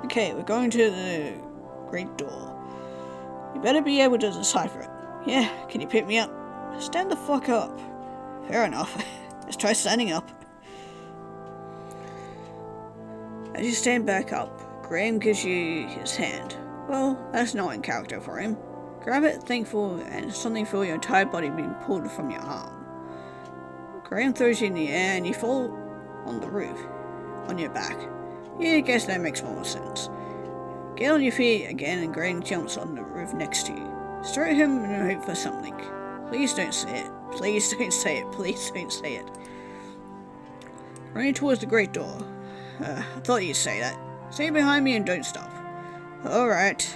Okay, we're going to the great door. You better be able to decipher it. Yeah, can you pick me up? Stand the fuck up. Fair enough. Let's try standing up. As you stand back up, Graham gives you his hand. Well, that's not in character for him. Grab it, thankful, and suddenly feel your entire body being pulled from your arm. Graham throws you in the air and you fall on the roof, on your back. Yeah, I guess that makes more sense. Get on your feet again and Graham jumps on the roof next to you. Stare at him and hope for something. Please don't say it. Please don't say it. Please don't say it. Running towards the great door. I thought you'd say that. Stay behind me and don't stop. Alright.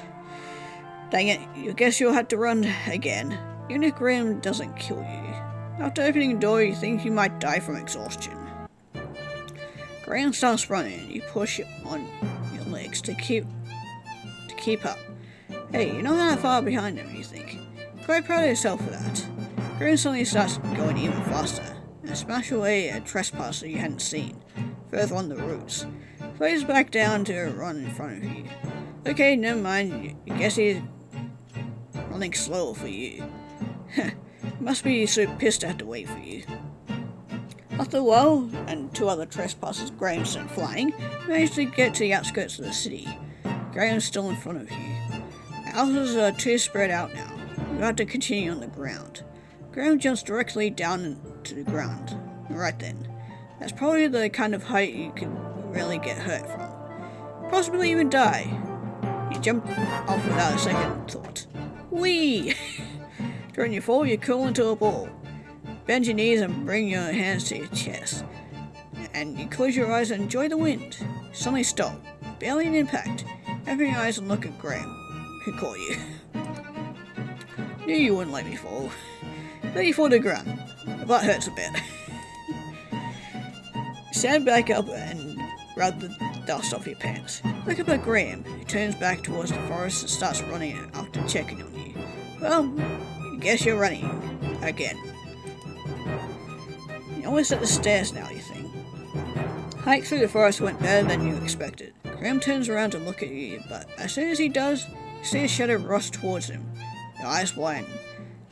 Dang it, you guess you'll have to run again. Even if Graham doesn't kill you. After opening the door, you think you might die from exhaustion. Graham starts running and you push on your legs to keep up. Hey, you're not that far behind him, you think. Quite proud of yourself for that. Graham suddenly starts going even faster and smash away a trespasser you hadn't seen, further on the roofs. Flies back down to run in front of you. Okay, never mind, you guess he's running slower for you. Must be so pissed I had to wait for you. After a while, and two other trespassers Graham sent flying, managed to get to the outskirts of the city. Graham's still in front of you. The houses are too spread out now. You have to continue on the ground. Graham jumps directly down to the ground. Right then. That's probably the kind of height you can really get hurt from. Possibly even die. You jump off without a second thought. Whee! During your fall, you curl into a ball. Bend your knees and bring your hands to your chest. And you close your eyes and enjoy the wind. Suddenly stop. Barely an impact. Open your eyes and look at Graham, who caught you. Knew you wouldn't let me fall. Then you fall to the ground. The butt hurts a bit. Stand back up and rub the dust off your pants. Look up at Graham, who turns back towards the forest and starts running after checking on you. Well, I guess you're running again. You're almost at the stairs now, you think. Hike through the forest went better than you expected. Graham turns around to look at you, but as soon as he does, you see a shadow rush towards him. Your eyes widen.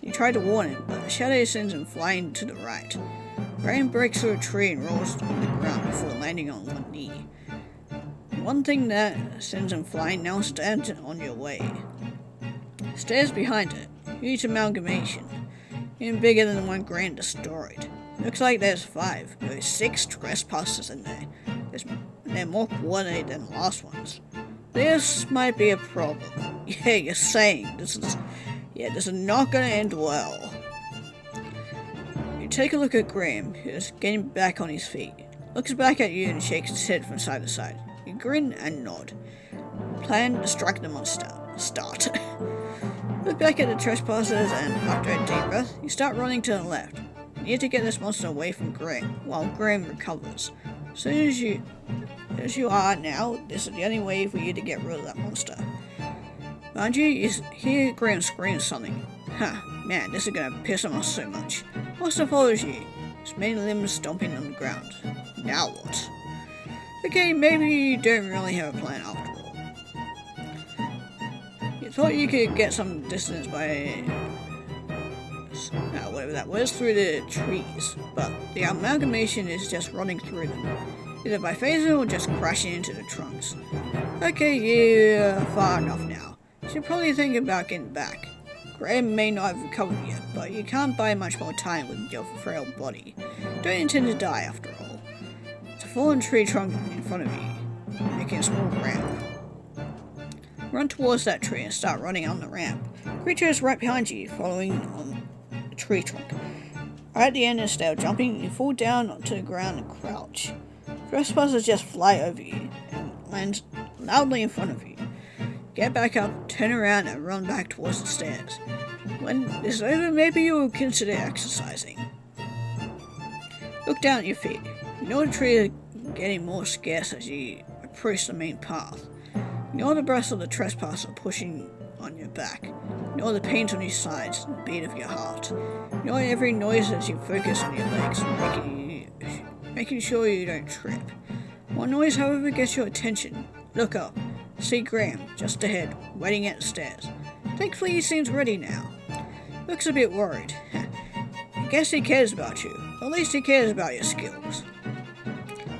You try to warn him, but the shadow sends him flying to the right. Graham breaks through a tree and rolls on the ground before landing on one knee. One thing that sends him flying now stands on your way. Stairs behind it. Huge amalgamation. Even bigger than the one Graham destroyed. Looks like there's 5, no 6 trespassers in there. They're more coordinated than the last ones. This might be a problem. Yeah, you're saying this is not gonna end well. You take a look at Graham, who's getting back on his feet. Looks back at you and shakes his head from side to side. You grin and nod. Plan to strike the monster. Start. Look back at the trespassers and after a deep breath, you start running to the left. You need to get this monster away from Graham while Graham recovers. As soon as you are now, this is the only way for you to get rid of that monster. Behind you hear Graham scream something. Man, this is gonna piss him off so much. Monster follows you, his main limbs stomping on the ground. Now what? Okay, maybe you don't really have a plan after all. You thought you could get some distance by whatever that was through the trees, but the amalgamation is just running through them, either by phasing or just crashing into the trunks. Okay, you're far enough now. You should probably think about getting back. Graham may not have recovered yet, but you can't buy much more time with your frail body. Don't intend to die after all. It's a fallen tree trunk in front of you, making a small ramp. Run towards that tree and start running on the ramp. The creature is right behind you, following on the tree trunk. Right at the end, instead of jumping, you fall down onto the ground and crouch. Trespassers just fly over you and land loudly in front of you. Get back up, turn around, and run back towards the stairs. When this is over, maybe you will consider exercising. Look down at your feet. You know the trees are getting more scarce as you approach the main path. You know the breaths of the trespasser pushing on your back. You know the pains on your sides and the beat of your heart. You know every noise as you focus on your legs, making sure you don't trip. One noise, however, gets your attention. Look up. See Graham, just ahead, waiting at the stairs. Thankfully he seems ready now. Looks a bit worried. I guess he cares about you. Or at least he cares about your skills.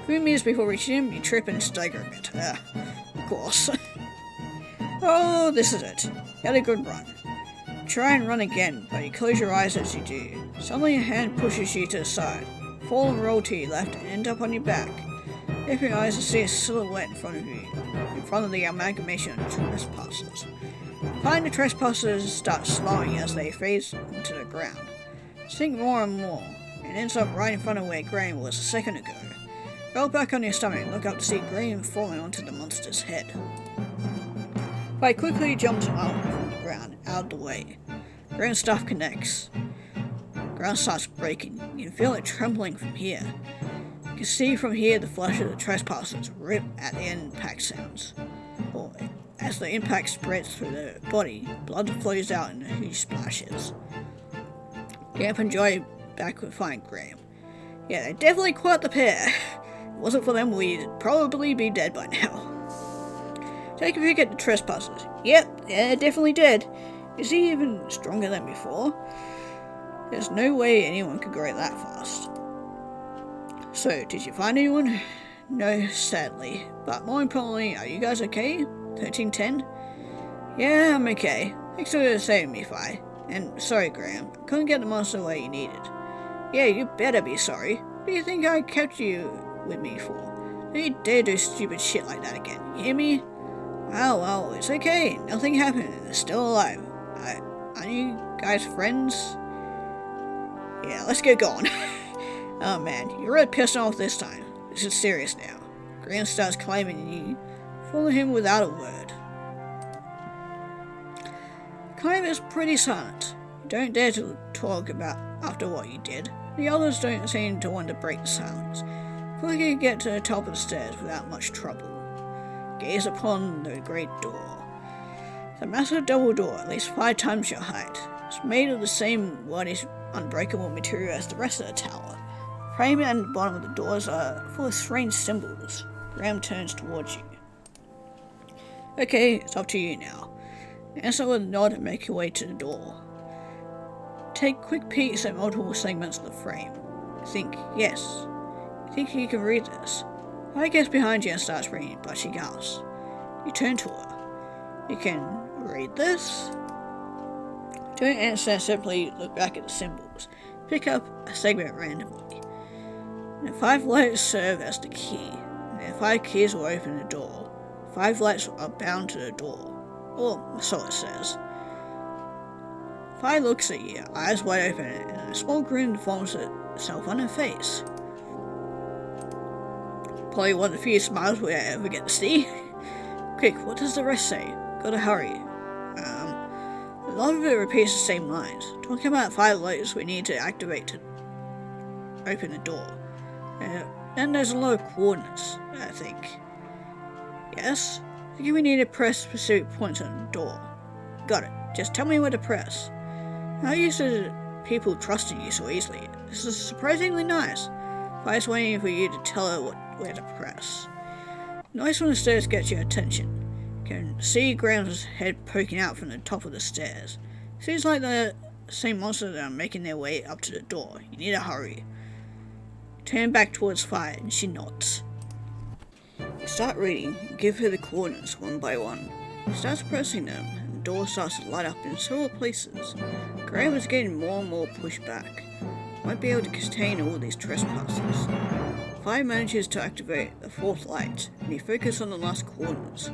3 meters before reaching him, you trip and stagger a bit. Of course. Oh, this is it. You had a good run. Try and run again, but you close your eyes as you do. Suddenly a hand pushes you to the side. Fall and roll to your left and end up on your back. Open your eyes to see a silhouette in front of you, in front of the amalgamation of trespassers. Find the trespassers start slowing as they phase into the ground. Sink more and more, and ends up right in front of where Graham was a second ago. Roll back on your stomach and look up to see Graham falling onto the monster's head. Fight quickly jumps out from the ground, out of the way. Graham's stuff connects. Ground starts breaking. You can feel it trembling from here. You can see from here the flesh of the trespassers rip at the impact sounds. Or as the impact spreads through the body, blood flows out in huge splashes. Gamp and Joy back with fine Graham. Yeah, they're definitely quite the pair. If it wasn't for them, we'd probably be dead by now. Take a peek at the trespassers. Yep, they're definitely dead. Is he even stronger than before? There's no way anyone could grow that fast. So, did you find anyone? No, sadly. But more importantly, are you guys okay? 1310? Yeah, I'm okay. Thanks for saving me, Fi. And sorry, Graham. I couldn't get the monster where you needed. Yeah, you better be sorry. What do you think I kept you with me for? Don't you dare do stupid shit like that again. You hear me? Well, it's okay. Nothing happened and they're still alive. Are you guys friends? Yeah, let's get going. Oh man, you're really pissed off this time. This is serious now. Graham starts climbing and you follow him without a word. The climb is pretty silent. You don't dare to talk about after what you did. The others don't seem to want to break the silence. Feel like you get to the top of the stairs without much trouble. Gaze upon the great door. It's a massive double door, at least 5 times your height. It's made of the same whitish, unbreakable material as the rest of the tower. The frame and the bottom of the doors are full of strange symbols. Graham turns towards you. Okay, it's up to you now. Answer with a nod and make your way to the door. Take quick peeks at multiple segments of the frame. Think, yes. You think you can read this? I gets behind you and starts reading, but she gasps. You turn to her. You can read this? Don't answer, simply look back at the symbols. Pick up a segment randomly. The 5 letters serve as the key. The 5 keys will open the door. 5 lights are bound to the door. Or so it says. 5 looks at you, eyes wide open, and a small grin forms itself on her face. Probably one of the few smiles we ever get to see. Quick, what does the rest say? Gotta hurry. A lot of it repeats the same lines, talking about 5 lights we need to activate to open the door. Then there's a lot of coordinates, I think. Yes? I think we need to press specific points on the door. Got it. Just tell me where to press. How used to people trusting you so easily? This is surprisingly nice. Fi's waiting for you to tell her where to press. Noise from the stairs gets your attention. You can see Graham's head poking out from the top of the stairs. Seems like the same monsters that are making their way up to the door. You need to hurry. Turn back towards Fi and she nods. You start reading and give her the coordinates one by one. She starts pressing them and the door starts to light up in several places. Graham is getting more and more pushed back. Won't be able to contain all these trespassers. Fi manages to activate the 4th light and he focuses on the last coordinates.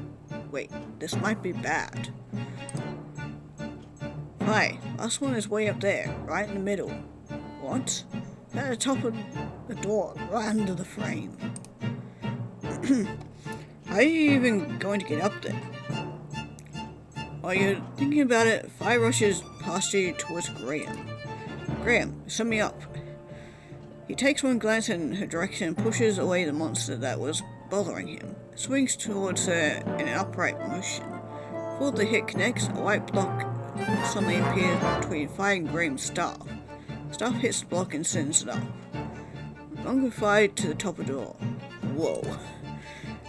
Wait, this might be bad. Fi, last one is way up there, right in the middle. What? At the top of the door, right under the frame. How are you even going to get up there? While you're thinking about it, Fi rushes past you towards Graham. Graham, send me up. He takes one glance in her direction and pushes away the monster that was bothering him. Swings towards her in an upright motion. Before the hit connects, a white block suddenly appears between Fi and Graham's staff. Staff hits the block and sends it up. Longer Fi to the top of the door. Whoa.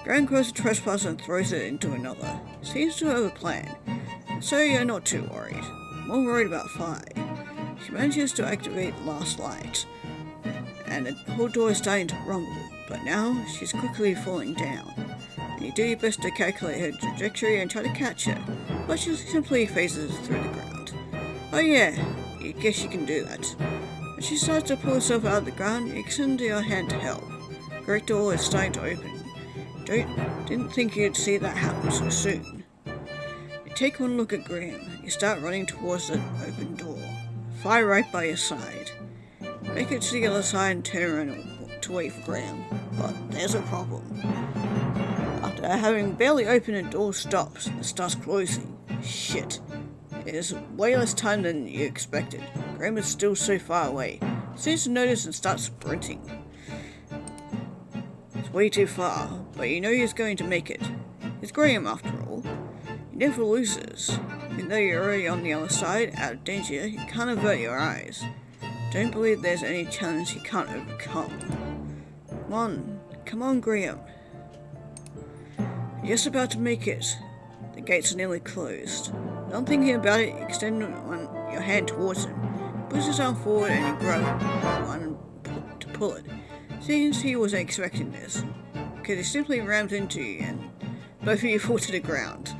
Graham grabs a trespasser and throws it into another. Seems to have a plan. So you're not too worried. More worried about Fi. She manages to activate the last light, and the whole door is starting to rumble, but now she's quickly falling down. And you do your best to calculate her trajectory and try to catch her, but she simply phases through the ground. Oh yeah, I guess you can do that. As she starts to pull herself out of the ground, you extend your hand to help. The great door is starting to open. Didn't think you'd see that happen so soon. You take one look at Graham. You start running towards the open door. Fi right by your side. Make it to the other side and turn around to wait for Graham. But there's a problem. After having barely opened, the door stops and starts closing. Shit. It is way less time than you expected. Graham is still so far away. Seems to notice and starts sprinting. It's way too far, but you know he's going to make it. It's Graham after all. He never loses. Even though you're already on the other side, out of danger, you can't avert your eyes. Don't believe there's any challenge he can't overcome. Come on, Graham. You're just about to make it. The gates are nearly closed. Not thinking about it, you extend your hand towards him. Push his arm forward and you grab one to pull it. Seems he wasn't expecting this, because he simply rammed into you and both of you fall to the ground.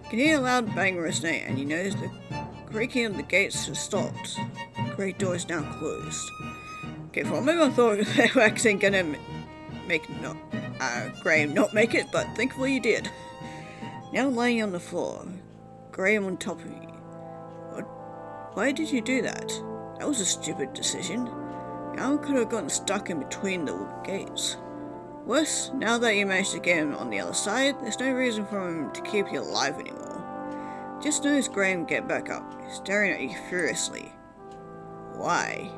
You can hear a loud bang resonate and you notice the creaking of the gates has stopped. The great door is now closed. Okay, for a moment I thought they were actually gonna make Graham not make it, but thankfully he did. Now laying on the floor, Graham on top of you. Why did you do that? That was a stupid decision. Now could have gotten stuck in between the gates. Worse, now that you managed to get him on the other side, there's no reason for him to keep you alive anymore. Just notice Graham get back up, staring at you furiously. Why?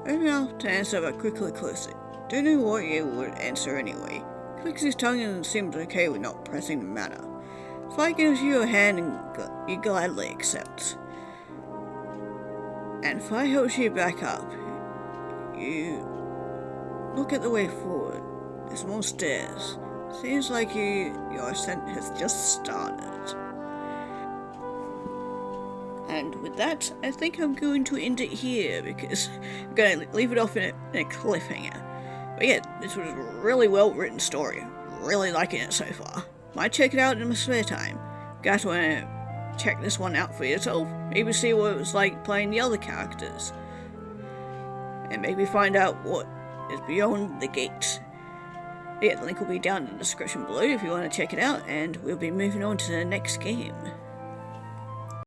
Open mouth to answer, but quickly close it. Don't know what you would answer anyway. Clicks his tongue and seems okay with not pressing the matter. Fi gives you a hand and you gladly accept. And Fi helps you back up. You look at the way forward. There's more stairs. Seems like your ascent has just started. And with that, I think I'm going to end it here because I'm going to leave it off in a cliffhanger. But yeah, this was a really well written story. Really liking it so far. Might check it out in my spare time. Guys want to check this one out for yourself. Maybe see what it was like playing the other characters. And maybe find out what is beyond the gate. Yeah, the link will be down in the description below if you want to check it out, and we'll be moving on to the next game.